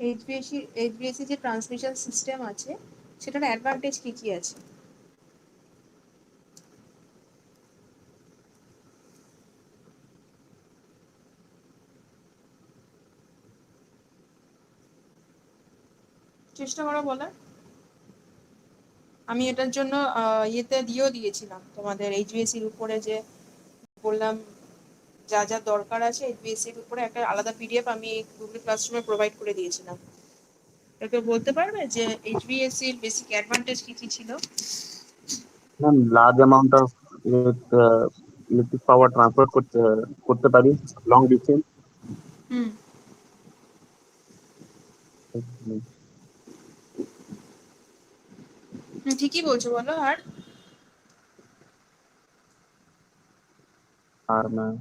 HVAC যে transmission system আছে সেটার অ্যাডভান্টেজ কি কি আছে? চেষ্টা করো বলার। আমি এটার জন্য ইয়েতে দিয়েছিলাম তোমাদের এইচভিএসির উপরে, যে বললাম যা যা দরকার আছে এইচভিএসির উপরে একটা আলাদা পিডিএফ আমি গুগল ক্লাসরুমে প্রোভাইড করে দিয়েছিলাম। কেউ বলতে পারবে যে এইচভিএসির বেসিক অ্যাডভান্টেজ কি কি ছিল? Ma'am, large amount of electric power transfer করতে পারি লং ডিস্টেন্স। হুম, ঠিকই বলছো, বলো। আর আর ম্যাম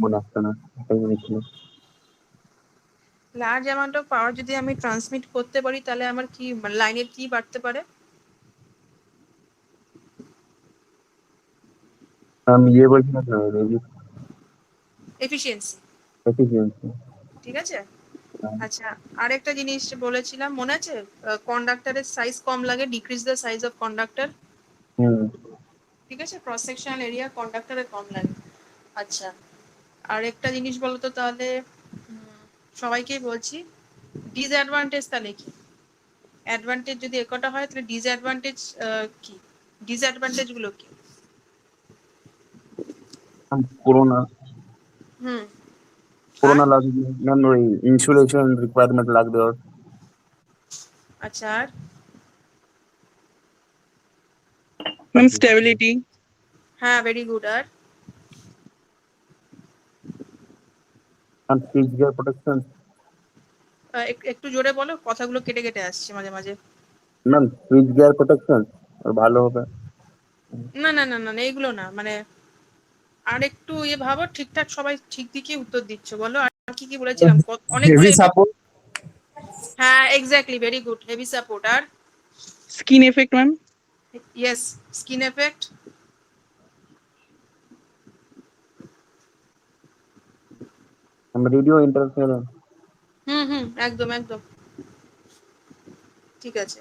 মনে আসছে না, এটাই মনে ছিল। লার্জ অ্যামাউন্ট অফ পাওয়ার যদি আমি ট্রান্সমিট করতে পারি তাহলে আমার কি লাইনের কি বাড়তে পারে? আমি ইয়ে বলছিলাম না, এফিসিয়েন্সি। এফিসিয়েন্সি। ঠিক আছে। আচ্ছা, আরেকটা জিনিস বলেছিলাম মনে আছে, কন্ডাক্টরের সাইজ কম লাগে, decrease the size of conductor. হুম। ঠিক আছে, ক্রস সেকশনাল এরিয়া কন্ডাক্টরের কম লাগে। আচ্ছা, আরেকটা জিনিস বলো তো তাহলে, সবাইকেই বলছি, ডিসঅ্যাডভান্টেজ তাহলে কি? অ্যাডভান্টেজ যদি একটা হয় তাহলে ডিসঅ্যাডভান্টেজ কি? ডিসঅ্যাডভান্টেজ গুলো কি? করোনা হুম। আর করোনা লাগবে ম্যাম, ওই ইনসুলেশন রিকোয়ারমেন্ট লাগবে ওর। আচ্ছা, আর ম্যাম স্টেবিলিটি। হ্যাঁ, ভেরি গুড। আর সুইচ গিয়ার প্রোটেকশন। একটু জোরে বলো, কথাগুলো কেটে কেটে আসছে মাঝে মাঝে। ম্যাম সুইচ গিয়ার প্রোটেকশন ভালো হবে। না না না না না, এইগুলো না, মানে আর একটু ভাবো, ঠিকঠাক সবাই ঠিক দিকেই উত্তর দিচ্ছ, বলো আর কি কি বলেছিলাম, অনেকগুলো হেভি সাপোর্ট। হ্যাঁ, exactly, very good, heavy support. আর skin effect ma'am. Yes, skin effect. Radio interference. হুম, একদম একদম ঠিক আছে।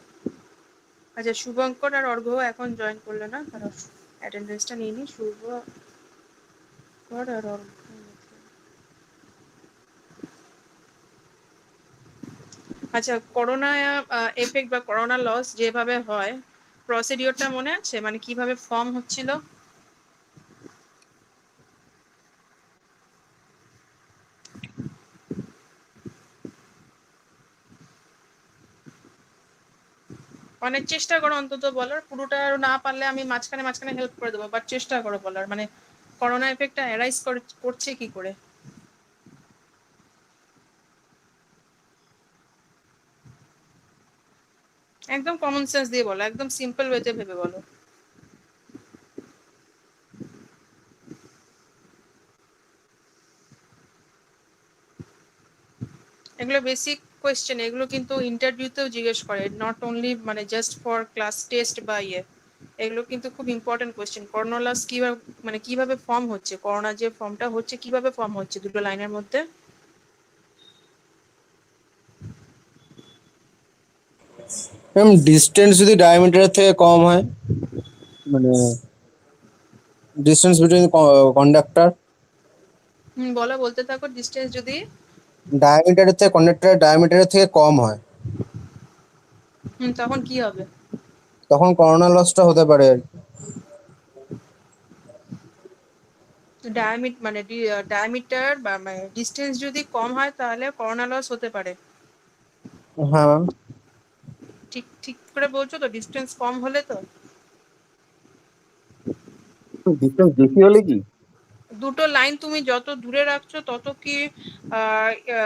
আচ্ছা, শুভঙ্কর আর অর্ঘ্য এখন জয়েন করলো না, কারণ অ্যাটেন্ডেন্সটা নিয়ে নি। শুভঙ্কর আর অর্ঘ্য, আচ্ছা, করোনা এফেক্ট বা করোনা লস যেভাবে হয়, প্রসিডিওরটা মনে আছে, মানে কিভাবে ফর্ম হচ্ছিল? অনেক চেষ্টা করো অন্তত বলার, পুরোটা না পারলে আমি মাঝখানে মাঝখানে হেল্প করে দেবো, বাট চেষ্টা করো বলার, মানে করোনা এফেক্টটা অ্যারাইজ করছে কি করে? একদম কমন সেন্স দিয়ে বলো, একদম সিম্পল ওয়েতে ভেবে বলো। এগুলো বেসিক কোয়েশ্চেন, এগুলো কিন্তু ইন্টারভিউতেও জিজ্ঞেস করে, নট অনলি মানে জাস্ট ফর ক্লাস টেস্ট বা এগুলো কিন্তু খুব ইম্পর্টেন্ট কোয়েশ্চেন। করোনা লস কিভাবে, মানে কিভাবে ফর্ম হচ্ছে, করোনা যে ফর্মটা হচ্ছে কিভাবে ফর্ম হচ্ছে, দুটো লাইনের মধ্যে। ম্যাম ডিস্টেন্স যদি ডায়ামিটারের থেকে কম হয়, মানে ডিস্টেন্স বিটুইন কন্ডাক্টর, বলো, বলতে থাকো। ডিস্টেন্স যদি ডায়ামিটারের থেকে কন্ডাক্টরের ডায়ামিটারের থেকে কম হয়, তখন কি হবে? তখন করোনা লসটা হতে পারে আর কি। ডায়ামিটার বা ডিস্টেন্স যদি কম হয় তাহলে করোনা লস হতে পারে। হ্যাঁ ম্যাম। ঠিক ঠিক করে বলছো তো, ডিস্টেন্স কম হলে তো? ডিস্টেন্স বেশি হলে কি? দুটো লাইন তুমি যত দূরে রাখছো তত কি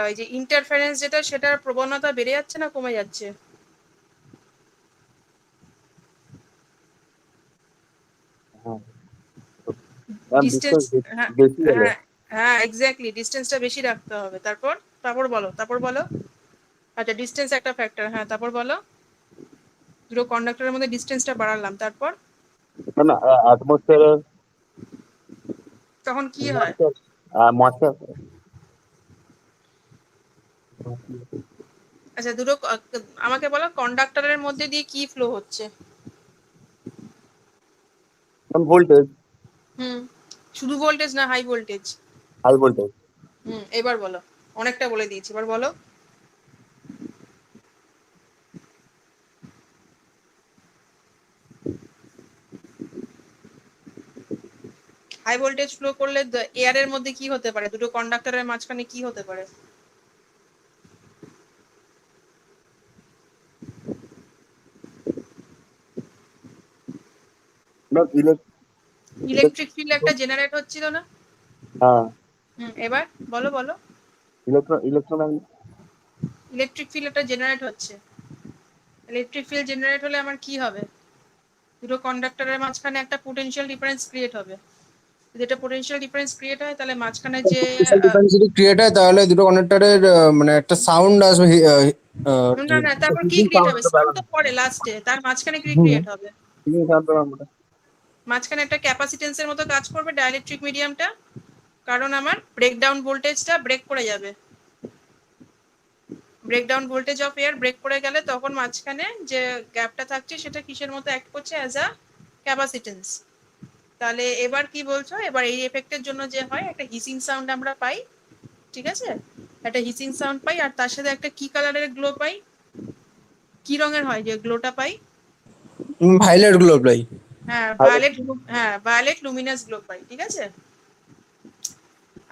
এই যে ইন্টারফারেন্স যেটা, সেটার প্রবণতা বেড়ে যাচ্ছে না কমে যাচ্ছে? ম্যাম ডিস্টেন্স, ডিস্টেন্স হ্যাঁ বেশি হলে। হ্যাঁ হ্যাঁ, এক্স্যাক্টলি, ডিস্টেন্সটা বেশি রাখতে হবে। তারপর তারপর বলো। আচ্ছা, ডিস্টেন্স একটা ফ্যাক্টর, হ্যাঁ, তারপর বলো। দুটো কন্ডাক্টরের মধ্যে ডিস্টেন্সটা বাড়ালাম, তারপর? ম্যাম অ্যাটমসফিয়ারের তখন কি হয়? মশা আচ্ছা দুটো আমাকে বলো কন্ডাক্টরের মধ্যে দিয়ে কি ফ্লো হচ্ছে? ভোল্টেজ, হুম, শুধু ভোল্টেজ না হাই ভোল্টেজ? High voltage. হুম, এবার বলো। অনেকটা বলে দিয়েছি, এবার বলো। হাই ভোল্টেজ ফ্লো করলে এয়ারের মধ্যে কি হতে পারে? দুটো কন্ডাক্টরের মাঝখানে কি হতে পারে? ইলেকট্রিক ফিল্ড একটা জেনারেট হচ্ছিল না? হ্যাঁ, হুম, এবার বলো বলো। ইলেকট্রন ইলেকট্রিক ফিল্ড একটা জেনারেট হচ্ছে। ইলেকট্রিক ফিল্ড জেনারেট হলে আমার কি হবে? দুটো কন্ডাক্টরের মাঝখানে একটা পোটেনশিয়াল ডিফারেন্স ক্রিয়েট হবে। যদি এটা পোটেনশিয়াল ডিফারেন্স ক্রিয়েট হয় তাহলে মাঝখানে যে পোটেনশিয়াল ডিফারেন্স যদি ক্রিয়েট হয় তাহলে দুটো কন্ডাক্টরের মানে একটা সাউন্ড আসবে না না, তারপর কি ক্রিয়েট হবে? সাউন্ড তো পরে লাস্টে, তার মাঝখানে কি ক্রিয়েট হবে? মাঝখানে একটা ক্যাপাসিটেন্সের মতো কাজ করবে ডাইলেকট্রিক মিডিয়ামটা, কারণ আমার ব্রেকডাউন ভোল্টেজটা ব্রেক করে যাবে। Breakdown voltage of air brake করে গেলে তখন মাঝখানে যে গ্যাপটা থাকছে সেটা কিসের মতো অ্যাক্ট করছে? As a capacitance. তাহলে এবার কি বলছো? এবার এই এফেক্টের জন্য যে হয় একটা হিসিং সাউন্ড আমরা পাই, ঠিক আছে? একটা হিসিং সাউন্ড পাই, আর তার সাথে একটা কি কালারের গ্লো পাই? কি রঙের হয় যে গ্লোটা পাই? ভাইলেট গুলো প্রায়। হ্যাঁ ভায়োলেট, হ্যাঁ ভায়োলেট লুমিনাস গ্লো পাই, ঠিক আছে?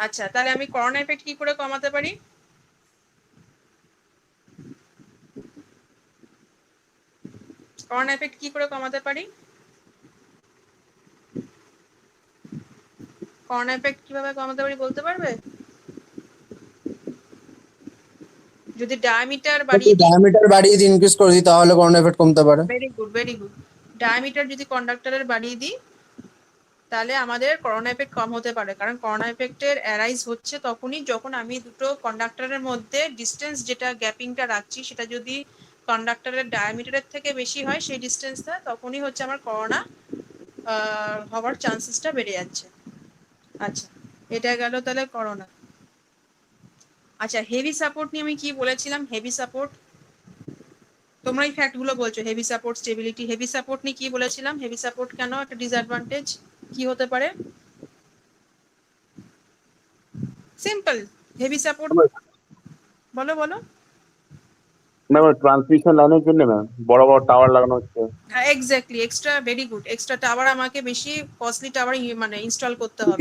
আচ্ছা তাহলে আমি করোনা এফেক্ট কি করে কমাতে পারি? করোনা এফেক্ট কি করে কমাতে পারি? করোনা এফেক্ট কিভাবে কমাতে পারি বলতে পারবে? যদি ডায়ামিটার বাড়িয়ে দিই। ডায়ামিটার বাড়িয়ে দিয়ে ইনক্রিজ করে দিই তাহলে করোনা এফেক্ট কমতে পারে। Very good very good. Diameter যদি কন্ডাক্টরের বাড়িয়ে দিই তাহলে আমাদের করোনা এফেক্ট কম হতে পারে, কারণ করোনা এফেক্টের অ্যারাইজ হচ্ছে তখনই যখন আমি দুটো কন্ডাক্টরের মধ্যে ডিস্টেন্স যেটা গ্যাপিংটা রাখছি সেটা যদি কন্ডাক্টরের ডায়ামিটারের থেকে বেশি হয় সেই ডিস্টেন্সটা, তখনই হচ্ছে আমার করোনা হওয়ার চান্সেসটা বেড়ে যাচ্ছে। আচ্ছা এটা গেল তাহলে করোনা। আচ্ছা হেভি সাপোর্ট নিয়ে আমি কি বলেছিলাম? হেভি সাপোর্ট, তোমরা এই ফ্যাক্টগুলো বলছো, heavy support, stability. Heavy support নিয়ে কি বলেছিলাম? হেভি সাপোর্ট কেন একটা ডিসঅ্যাডভান্টেজ কি হতে পারে? Simple, heavy support. বলো বলো। ম্যাম ট্রান্সমিশন লাইনের জন্য ম্যাম বড় বড় টাওয়ার লাগানো হচ্ছে। Exactly, extra, very good. Extra tower আমাকে বেশি কস্টলি টাওয়ার মানে ইনস্টল করতে হবে।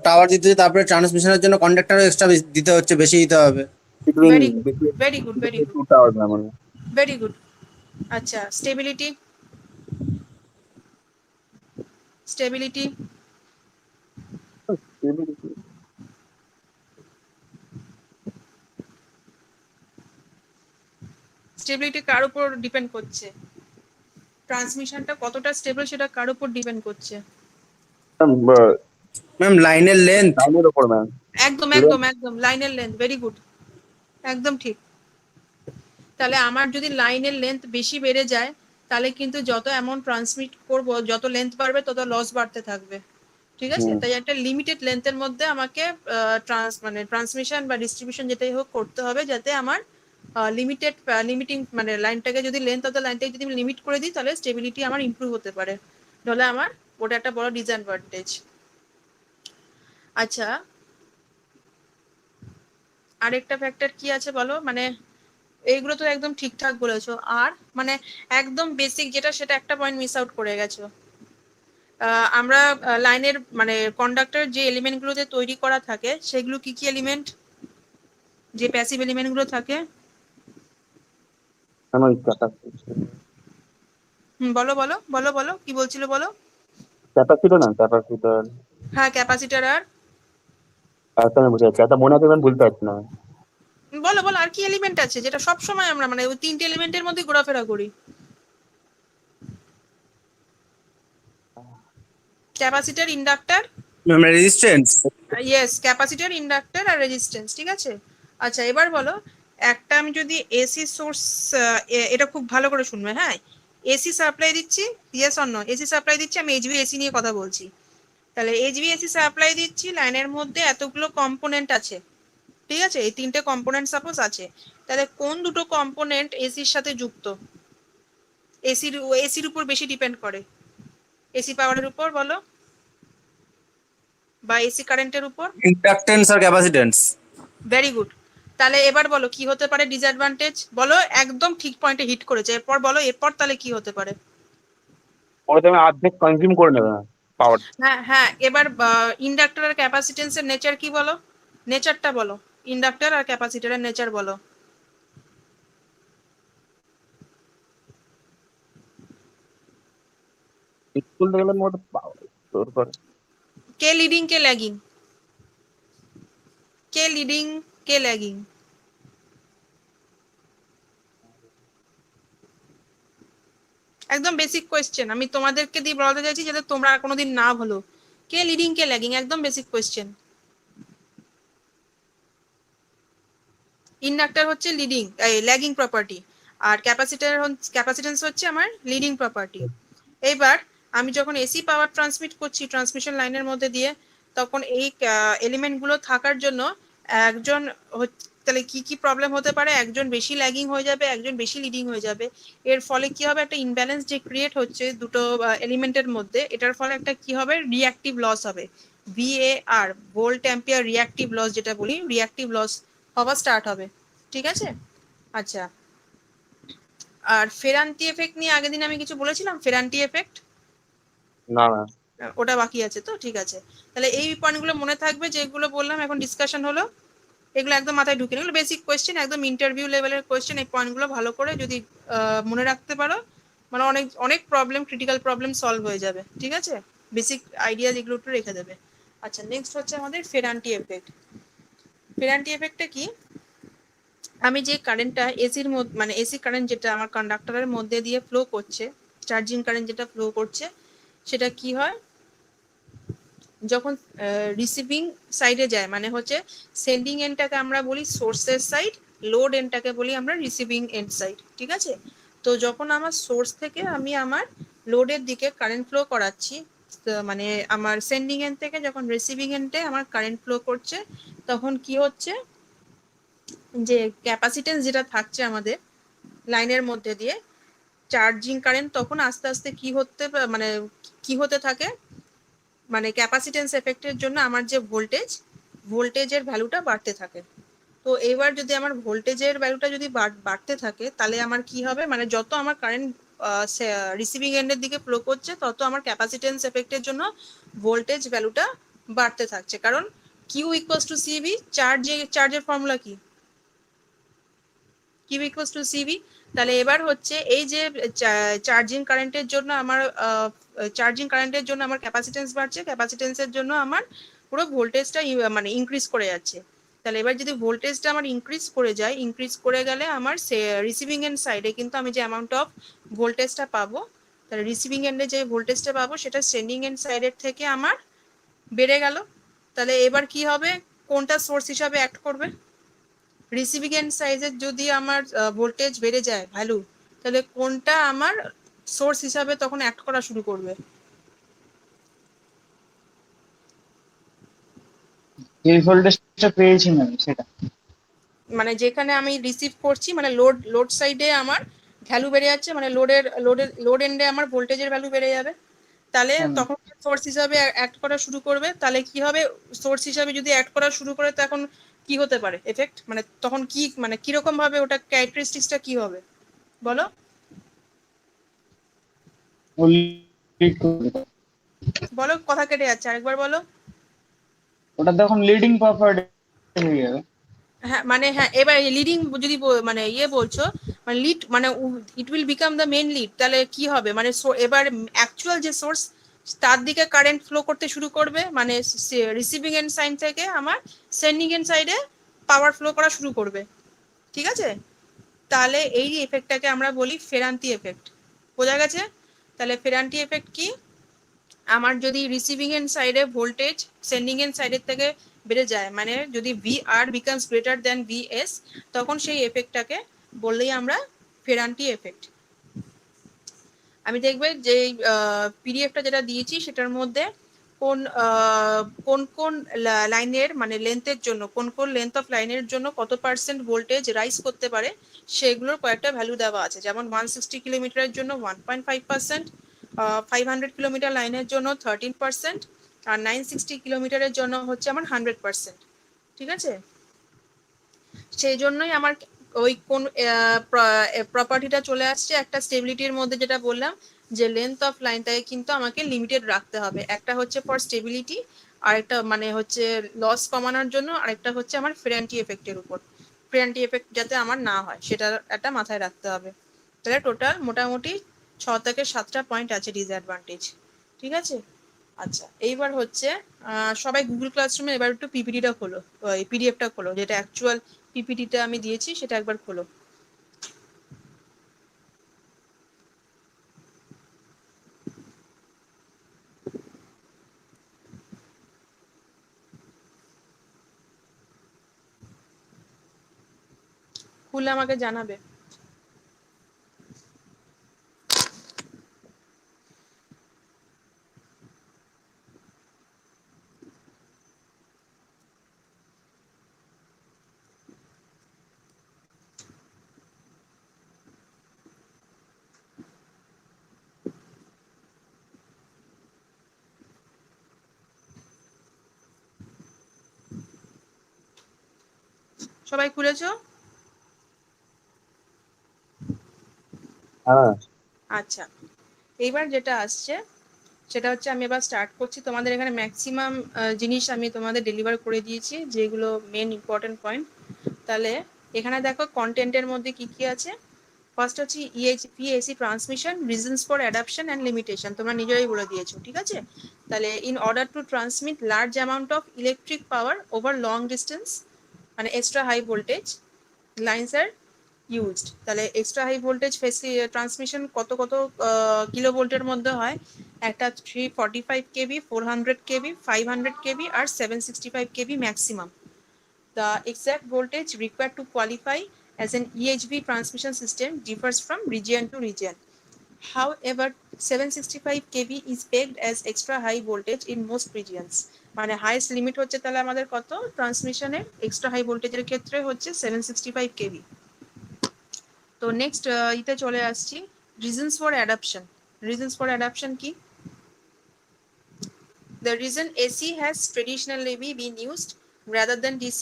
টাওয়ার দিতে হচ্ছে, তারপরে ট্রান্সমিশনের জন্য কন্ডাক্টরও এক্সট্রা দিতে হচ্ছে, বেশি দিতে হবে। Between very good very good very good to tower ma'am. Very good. আচ্ছা স্টেবিলিটি, স্টেবিলিটি স্টেবিলিটি কার উপর ডিপেন্ড করছে? ট্রান্সমিশনটা কতটা স্টেবল সেটা কার উপর ডিপেন্ড করছে? ম্যাম লাইনের লেন্থ। লাইনের উপর ম্যাম। একদম একদম একদম, লাইনের লেন্থ, ভেরি গুড, একদম ঠিক। তাহলে আমার যদি লাইনের লেন্থ বেশি বেড়ে যায় তাহলে কিন্তু যত অ্যামাউন্ট ট্রান্সমিট করব, যত লেন্থ বাড়বে তত লস বাড়তে থাকবে, ঠিক আছে? তাই একটা লিমিটেড লেন্থের মধ্যে আমাকে ট্রান্সমিশন বা ডিস্ট্রিবিউশন যেটাই হোক করতে হবে, যাতে আমার লিমিটিং মানে লাইনটাকে যদি লেন্থ অফ দ্য লাইনটাকে যদি লিমিট করে দিই তাহলে স্টেবিলিটি আমার ইমপ্রুভ হতে পারে, তাহলে আমার ওটা একটা বড় ডিসঅ্যাডভান্টেজ। আচ্ছা আরেকটা ফ্যাক্টর কি আছে বলো? মানে এইগুলো তো একদম ঠিকঠাক বলেছো, আর মানে একদম বেসিক যেটা সেটা একটা পয়েন্ট মিস আউট করে গেছো। আমরা লাইনের মানে কন্ডাক্টর যে এলিমেন্ট গুলোতে তৈরি করা থাকে সেগুলো কি কি এলিমেন্ট? যে প্যাসিভ এলিমেন্ট গুলো থাকে। বলো বলো বলো বলো কি বলছিল বলো। ক্যাপাসিটর না, ক্যাপাসিটর। হ্যাঁ ক্যাপাসিটর, আর বুঝে যাচ্ছে, এটা মনে আছে ম্যাম, বলতে পারছি না। বলো বলো আর কি এলিমেন্ট আছে যেটা সব সময় আমরা মানে ওই তিনটে এলিমেন্টের মধ্যে ঘোরাফেরা করি? Capacitor, inductor, resistance. Yes capacitor, inductor আর রেজিস্ট্যান্স, ঠিক আছে? আচ্ছা এবার বলো, একটা আমি যদি এসি সোর্স, এটা খুব ভালো করে শুনবে, হ্যাঁ? এসি সাপ্লাই দিচ্ছি, yes or no? AC supply দিচ্ছি, আমি এইচভি এসি নিয়ে কথা বলছি। তাহলে এইচভিএসি সাপ্লাই দিচ্ছি, লাইনের মধ্যে এতগুলো কম্পোনেন্ট আছে, ঠিক আছে, এই তিনটে কম্পোনেন্ট সাপোজ আছে, তাহলে কোন দুটো কম্পোনেন্ট এসির সাথে যুক্ত, এসির উপর বেশি ডিপেন্ড করে, এসি পাওয়ারের উপর বলো, বা এসি কারেন্টের উপর? ইন্ডাকটেন্স আর ক্যাপাসিটেন্স। Very good. তাহলে এবার বলো কি হতে পারে ডিসঅ্যাডভান্টেজ, বলো, একদম ঠিক পয়েন্টে হিট করেছে, এরপর বলো এরপর তাহলে কি হতে পারে? পরে তুমি অর্ধেক কনজিউম করে নেবে পাওয়ার। হ্যাঁ হ্যাঁ, এবার ইন্ডাক্টর আর ক্যাপাসিটেন্সের নেচার কি বলো, নেচারটা বলো, ইন্ডাক্টর আর ক্যাপাসিটরের নেচার বলো। বলতে গেলে মোট পাওয়ার স্টোর করে। কে লিডিং কে ল্যাগিং, কে লিডিং কে ল্যাগিং? একদম বেসিক কোয়েশ্চেন, আমি তোমাদেরকে দিয়ে বলতে চাইছি যাতে তোমরা আর কোনোদিন না বলো, কে লিডিং কে ল্যাগিং, একদম বেসিক কোয়েশ্চেন। ইন্ডাক্টর হচ্ছে লিডিং ল্যাগিং প্রপার্টি, আর ক্যাপাসিটেন্স হচ্ছে আমার লিডিং প্রপার্টি। এইবার আমি যখন এসি পাওয়ার ট্রান্সমিট করছি ট্রান্সমিশন লাইনের মধ্যে দিয়ে, তখন এই এলিমেন্টগুলো থাকার জন্য একজন তাহলে কি কি প্রবলেম হতে পারে, একজন বেশি ল্যাগিং হয়ে যাবে, একজন বেশি লিডিং হয়ে যাবে, এর ফলে কি হবে, একটা ইমব্যালেন্স যে ক্রিয়েট হচ্ছে দুটো এলিমেন্টের মধ্যে, এটার ফলে একটা কি হবে, রিঅ্যাক্টিভ লস হবে, VAR volt ampere reactive loss যেটা বলি, রিঅ্যাক্টিভ লস হওয়া স্টার্ট হবে, ঠিক আছে? আচ্ছা, আর ফেরান্তি এফেক্ট নিয়ে আগের দিন আমি কিছু বলেছিলাম, ফেরান্তি এফেক্ট না না, ওটা বাকি আছে তো, ঠিক আছে। তাহলে এই পয়েন্টগুলো মনে থাকবে, যেগুলো বললাম এখন ডিসকাশন হলো, এগুলো একদম মাথায় ঢুকে এগুলো বেসিক কোয়েশ্চেন, একদম ইন্টারভিউ লেভেলের কোয়েশ্চেন, এই পয়েন্টগুলো ভালো করে যদি মনে রাখতে পারো, মানে অনেক অনেক প্রবলেম, ক্রিটিক্যাল প্রবলেম সলভ হয়ে যাবে, ঠিক আছে, বেসিক আইডিয়া যেগুলো একটু রেখে দেবে। আচ্ছা, নেক্সট হচ্ছে আমাদের ফেরান্টি এফেক্ট। ফেরান্টি এফেক্টটা কি, আমি যে কারেন্টটা এসির মধ্যে, মানে এসি কারেন্ট যেটা আমার কন্ডাক্টরের মধ্যে দিয়ে ফ্লো করছে, চার্জিং কারেন্ট যেটা ফ্লো করছে, সেটা কি হয়, যখন রিসিভিং সাইডে যায়, মানে হচ্ছে সেন্ডিং এন্ডটাকে আমরা বলি সোর্সের সাইড, লোড এন্ডটাকে বলি আমরা রিসিভিং এন্ড সাইড, ঠিক আছে? তো যখন আমার সোর্স থেকে আমি আমার লোডের দিকে কারেন্ট ফ্লো করাচ্ছি, মানে আমার সেন্ডিং এন্ড থেকে যখন রিসিভিং এন্ডে আমার কারেন্ট ফ্লো করছে, তখন কি হচ্ছে, যে ক্যাপাসিটেন্স যেটা থাকছে আমাদের লাইনের মধ্যে দিয়ে চার্জিং কারেন্ট, তখন আস্তে আস্তে কি হতে মানে কি হতে থাকে, মানে ক্যাপাসিটেন্স এফেক্টের জন্য আমার যে ভোল্টেজের ভ্যালুটা বাড়তে থাকে। তো এবার যদি আমার ভোল্টেজের ভ্যালুটা যদি বাড়তে থাকে, তাহলে আমার কি হবে, মানে যত আমার কারেন্ট রিসিভিং এন্ডের দিকে ফ্লো করছে, তত আমার ক্যাপাসিটেন্স এফেক্টের জন্য ভোল্টেজ ভ্যালুটা বাড়তে থাকছে, কারণ কিউ ইকুয়ালস টু সিভি, চার্জের ফর্মুলা কি, কিউ ইকুয়ালস টু সিভি। তাহলে এবার হচ্ছে এই যে চার্জিং কারেন্টের জন্য আমার ক্যাপাসিটেন্স বাড়ছে, ক্যাপাসিটেন্সের জন্য আমার পুরো ভোল্টেজটা মানে ইনক্রিজ করে যাচ্ছে। তাহলে এবার যদি ভোল্টেজটা আমার ইনক্রিজ করে যায়, ইনক্রিজ করে গেলে আমার রিসিভিং এন্ড সাইডে কিন্তু আমি যে অ্যামাউন্ট অফ ভোল্টেজটা পাবো, তাহলে রিসিভিং এন্ডে যে ভোল্টেজটা পাবো সেটা সেন্ডিং এন্ড সাইডের থেকে আমার বেড়ে গেল। তাহলে এবার কি হবে, কোনটা সোর্স হিসাবে অ্যাক্ট করবে, রিসিভিং এন্ড সাইজের যদি আমার ভোল্টেজ বেড়ে যায় ভ্যালু, তাহলে কোনটা আমার সোর্স হিসাবে তখন অ্যাক্ট করা শুরু করবে? যে ভোল্টেজটা পেয়েছি ম্যাম সেটা। মানে যেখানে আমি রিসিভ করছি, মানে লোড সাইডে আমার ভ্যালু বেড়ে যাচ্ছে, মানে লোড এন্ডে আমার ভোল্টেজের ভ্যালু বেড়ে যাবে, তাহলে হ্যাঁ। তখন সোর্স হিসাবে অ্যাক্ট করা শুরু করবে। তাহলে কি হবে, সোর্স হিসাবে যদি অ্যাক্ট করা শুরু করে, তখন কি হতে পারে এফেক্ট, মানে তখন কি, মানে কিরকম ভাবে ওটা ক্যারেক্টারিস্টিক্সটা কি হবে বলো? ও লিড করবে। বলো, কথা কেটে যাচ্ছে, আরেকবার বলো। ওটা তখন লিডিং প্রপার্টি হয়ে যাবে। হ্যাঁ, মানে হ্যাঁ, এবার লিডিং যদি মানে বলছো, মানে লিড মানে it will become the main lead, তাহলে কি হবে, মানে এবার অ্যাকচুয়াল যে সোর্স, তার দিকে কারেন্ট ফ্লো করতে শুরু করবে, মানে রিসিভিং এন্ড সাইড থেকে আমার সেন্ডিং এন্ড সাইডে পাওয়ার ফ্লো করা শুরু করবে, ঠিক আছে? তাহলে এই এফেক্টটাকে আমরা বলি ফেরান্তি এফেক্ট, বোঝা গেছে? তাহলে ফেরান্তি এফেক্ট কি, আমার যদি রিসিভিং এন্ড সাইডে ভোল্টেজ সেন্ডিং এন্ড সাইডের থেকে বেড়ে যায়, মানে যদি VR becomes greater than VS, তখন সেই এফেক্টটাকে বললেই আমরা ফেরান্টি এফেক্ট। আমি দেখবে যে পিডিএফটা যেটা দিয়েছি সেটার মধ্যে কোন কোন কোন লাইনের মানে লেন্থের জন্য কোন কোন লেন্থ অফ লাইনের জন্য কত পার্সেন্ট ভোল্টেজ রাইজ করতে পারে সেগুলোর কয়েকটা ভ্যালু দেওয়া আছে, যেমন 160 কিলোমিটারের জন্য 1.5%, 500 কিলোমিটার লাইনের জন্য 13%, আর 960 কিলোমিটারের জন্য হচ্ছে আমার 100%। ঠিক আছে, সেই জন্যই আমার ওই কোন প্রপার্টিটা চলে আসছে একটা স্টেবিলিটির মধ্যে, যেটা বললাম যে লেন্থ অফ লাইনটাকে কিন্তু আমাকে লিমিটেড রাখতে হবে। একটা হচ্ছে ফর স্টেবিলিটি, আরেকটা মানে হচ্ছে লস কমানোর জন্য, আরেকটা হচ্ছে আমার ফেরান্টি এফেক্টের উপর, ফেরান্টি এফেক্ট যাতে আমার না হয় সেটা একটা মাথায় রাখতে হবে। তাহলে টোটাল মোটামুটি 6 থেকে 7টা পয়েন্ট আছে ডিসঅ্যাডভান্টেজ। ঠিক আছে, আচ্ছা এইবার হচ্ছে সবাই গুগল ক্লাসরুমে এবার একটু পিপিটিটা খোলো, পিডিএফটা খোলো, যেটা অ্যাকচুয়াল পিপিটিটা আমি দিয়েছি সেটা একবার খোলো। খুলে আমাকে জানাবে। সবাই খুলেছো? হ্যাঁ। আচ্ছা, এইবার যেটা আসছে সেটা হচ্ছে আমি এবার স্টার্ট করছি। তোমাদের এখানে ম্যাক্সিমাম জিনিস আমি তোমাদের ডেলিভার করে দিয়েছি, যেগুলো মেন ইম্পর্টেন্ট পয়েন্ট। তাহলে এখানে দেখো কন্টেন্টের মধ্যে কি কি আছে। ফার্স্ট হচ্ছে PAC transmission, reasons for adoption and limitation, তোমরা নিজেরাই বলে দিয়েছো। ঠিক আছে, তাহলে in order to transmit large amount of electric power over long distance, মানে extra high voltage lines are used. তাহলে এক্সট্রা হাই ভোল্টেজ ট্রান্সমিশন কত কত কিলো ভোল্টের মধ্যে হয়? একটা 345 কেবি, 400 কেবি, 500 কেবি আর 765 KV maximum. The exact voltage required to qualify as an EHV transmission system differs from region to region. However, 765 kV is pegged as extra high voltage in most regions. মানে highest limit হচ্ছে তাহলে আমাদের কত ট্রান্সমিশনের extra high ভোল্টেজের ক্ষেত্রে হচ্ছে 765 KV. তো next ইতে চলে আসছি, reasons for adoption. Reasons for adoption কি? The reason AC has traditionally been used rather than DC,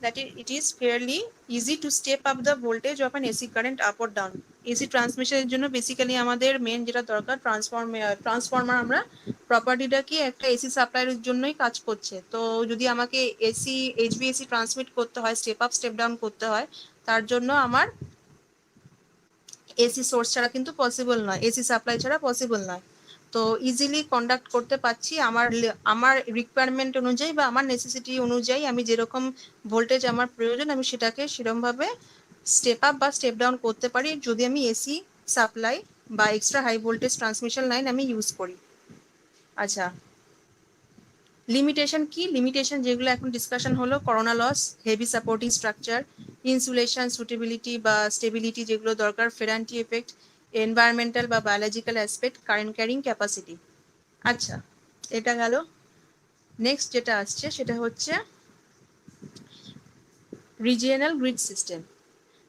that it is fairly easy to step up the voltage of an AC current up or down. AC ট্রান্সমিশনের জন্য basically আমাদের main যেটা দরকার transformer, আমরা প্রপার্টিটা কি একটা AC সাপ্লাইয়ের জন্যই কাজ করছে। তো যদি আমাকে এসি এইচভিএসি ট্রান্সমিট করতে হয়, স্টেপ আপ স্টেপ ডাউন করতে হয়, তার জন্য আমার এসি সোর্স ছাড়া কিন্তু পসিবল নয়, এসি সাপ্লাই ছাড়া পসিবল নয়। তো ইজিলি কন্ডাক্ট করতে পারছি আমার রিকোয়ারমেন্ট অনুযায়ী বা আমার নেসেসিটি অনুযায়ী, আমি যেরকম ভোল্টেজ আমার প্রয়োজন আমি সেটাকে সেরকমভাবে স্টেপ আপ বা স্টেপ ডাউন করতে পারি যদি আমি এসি সাপ্লাই বা extra high voltage transmission line আমি ইউজ করি। আচ্ছা, লিমিটেশন কি? লিমিটেশন যেগুলো এখন ডিসকাশন হলো, corona loss, heavy supporting structure, insulation, suitability বা স্টেবিলিটি যেগুলো দরকার, ফেরান্টি এফেক্ট, এনভায়রনমেন্টাল বা biological aspect, current carrying capacity. আচ্ছা, এটা গেল। নেক্সট যেটা আসছে সেটা হচ্ছে রিজিয়নাল গ্রিড সিস্টেম।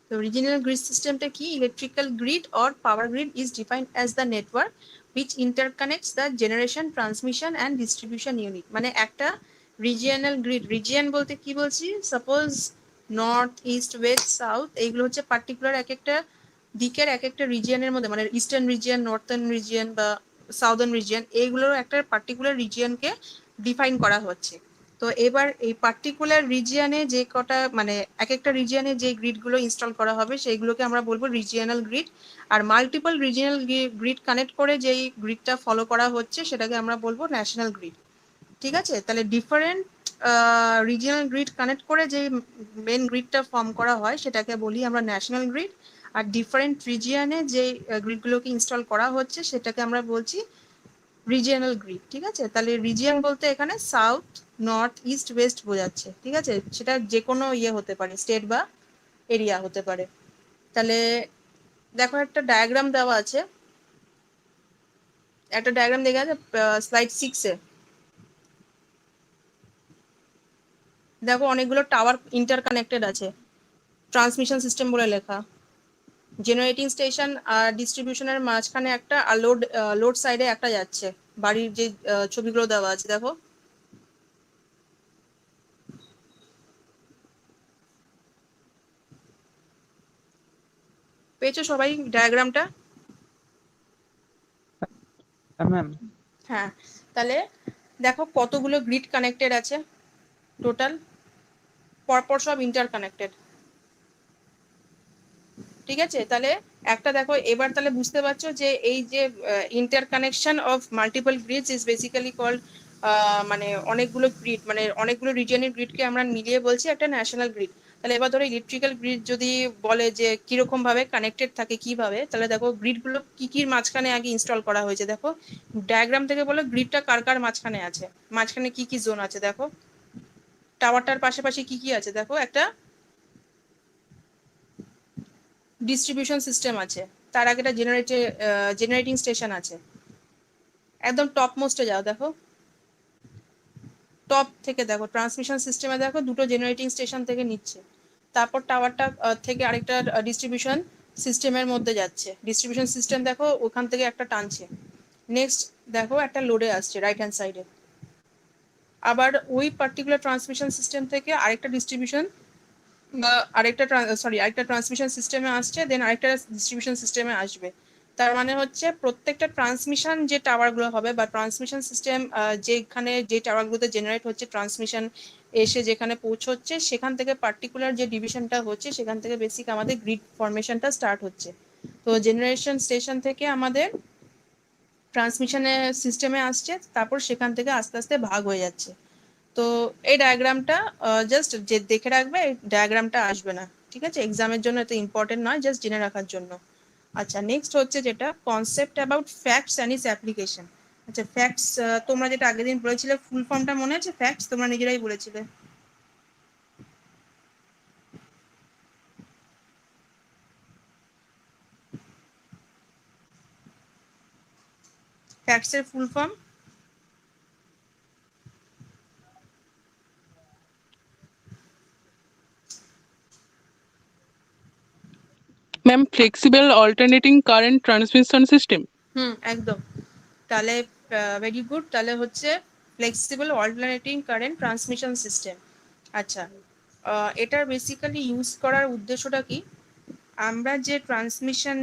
তো রিজিয়নাল গ্রিড সিস্টেমটা কি? Electrical grid or power grid is defined as the network which interconnects the generation, transmission and distribution unit. মানে একটা রিজিয়নাল গ্রিড, রিজিয়ন বলতে কি বলছি, suppose north, east, West, south, এইগুলো হচ্ছে পার্টিকুলার এক একটা দিকের এক একটা রিজিয়নের মধ্যে, মানে ইস্টার্ন রিজিয়ন, নর্থার্ন রিজিয়ন বা সাউদার্ন রিজিয়ন, এইগুলোর একটা পার্টিকুলার রিজিয়নকে ডিফাইন করা হচ্ছে। তো এবার এই পার্টিকুলার রিজিয়নে যে কটা মানে এক একটা রিজিয়নে যে গ্রিডগুলো ইনস্টল করা হবে সেইগুলোকে আমরা বলবো রিজিয়নাল গ্রিড। আর মাল্টিপল রিজিয়নাল গ্রিড কানেক্ট করে যেই গ্রিডটা ফলো করা হচ্ছে সেটাকে আমরা বলবো ন্যাশনাল গ্রিড। ঠিক আছে, তাহলে ডিফারেন্ট রিজিয়নাল গ্রিড কানেক্ট করে যে মেন গ্রিডটা ফর্ম করা হয় সেটাকে বলি আমরা ন্যাশনাল গ্রিড। আর ডিফারেন্ট রিজিয়নে যে গ্রিডগুলোকে ইনস্টল করা হচ্ছে সেটাকে আমরা বলছি রিজিয়নাল গ্রিড। ঠিক আছে, তাহলে রিজিয়ন বলতে এখানে সাউথ, নর্থ, ইস্ট, ওয়েস্ট বোঝাচ্ছে। ঠিক আছে, সেটা যে কোনো ইয়ে হতে পারে, স্টেট বা এরিয়া হতে পারে। তাহলে দেখো একটা ডায়াগ্রাম দেওয়া আছে, একটা ডায়াগ্রাম দেখা আছে স্লাইড 6-এ। দেখো অনেকগুলো টাওয়ার ইন্টারকানেক্টেড আছে, ট্রান্সমিশন সিস্টেম বলে লেখা। জেনারেটিং স্টেশন আর ডিস্ট্রিবিউশনের মাঝখানে একটা, আর লোড সাইডে একটা যাচ্ছে। বাড়ির যে ছবিগুলো দেওয়া আছে দেখো। পেয়েছো সবাই ডায়াগ্রামটা? ম্যাম হ্যাঁ, তাহলে দেখো কতগুলো গ্রিড কানেক্টেড আছে টোটাল, পরপর সব ইন্টারকানেক্টেড। ঠিক আছে, তাহলে একটা দেখো এবার তাহলে বুঝতে পারছো যে এই যে interconnection of multiple grids is basically called, মানে অনেকগুলো গ্রিড, মানে অনেকগুলো রিজিয়নের গ্রিডকে আমরা মিলিয়ে বলছি একটা ন্যাশনাল গ্রিড। তাহলে এবার ধরো ইলেকট্রিক্যাল গ্রিড যদি বলে যে কিরকম ভাবে কানেক্টেড থাকে কিভাবে, তাহলে দেখো গ্রিডগুলো কি কি মাঝখানে আগে ইনস্টল করা হয়েছে। দেখো ডায়াগ্রাম থেকে বলো গ্রিডটা কার কার মাঝখানে আছে, মাঝখানে কি কি জোন আছে। দেখো টাওয়ারটার পাশাপাশি কি কি আছে, দেখো একটা ডিস্ট্রিবিউশন সিস্টেম আছে, তার আগে একটা জেনারেটিং স্টেশন আছে। একদম টপ মোস্টে যাও, দেখো টপ থেকে দেখো ট্রান্সমিশন সিস্টেমে দেখো দুটো জেনারেটিং স্টেশন থেকে নিচ্ছে, তারপর টাওয়ারটা থেকে আরেকটা ডিস্ট্রিবিউশন সিস্টেমের মধ্যে যাচ্ছে, ডিস্ট্রিবিউশন সিস্টেম দেখো ওখান থেকে একটা টানছে। নেক্সট দেখো একটা লোডে আসছে রাইট হ্যান্ড সাইডে, আবার ওই পার্টিকুলার ট্রান্সমিশন সিস্টেম থেকে আরেকটা ডিস্ট্রিবিউশন বা আরেকটা ট্রান্সমিশন সিস্টেমে আসছে, দেন আরেকটা ডিস্ট্রিবিউশন সিস্টেমে আসবে। তার মানে হচ্ছে প্রত্যেকটা ট্রান্সমিশন যে টাওয়ারগুলো হবে বা ট্রান্সমিশন সিস্টেম যেখানে যে টাওয়ারগুলোতে জেনারেট হচ্ছে ট্রান্সমিশন এসে যেখানে পৌঁছচ্ছে, সেখান থেকে পার্টিকুলার যে ডিভিশনটা হচ্ছে সেখান থেকে বেসিক আমাদের গ্রিড ফরমেশনটা স্টার্ট হচ্ছে। তো জেনারেশন স্টেশন থেকে আমাদের ট্রান্সমিশনের সিস্টেমে আসছে, তারপর সেখান থেকে আস্তে আস্তে ভাগ হয়ে যাচ্ছে। তো এই ডায়াগ্রামটা জাস্ট যে দেখে রাখবে, এই ডায়াগ্রামটা আসবে না, ঠিক আছে, এক্সামের জন্য এত ইম্পর্টেন্ট নয়, জাস্ট জেনে রাখার জন্য। আচ্ছা, নেক্সট হচ্ছে যেটা concept about facts and it's application. আচ্ছা ফ্যাক্টস, তোমরা যেটা আগের দিন বলেছিলে ফুল ফর্মটা মনে আছে? ফ্যাক্টস তোমরা নিজেরাই বলেছিলে। ফ্যাক্টস এর full form Ma'am, flexible alternating current transmission system. একদম। তাহলে ভেরি গুড, তাহলে হচ্ছে flexible alternating current transmission system. আচ্ছা, এটার বেসিক্যালি ইউজ করার উদ্দেশ্যটা কি? আমরা যে ট্রান্সমিশন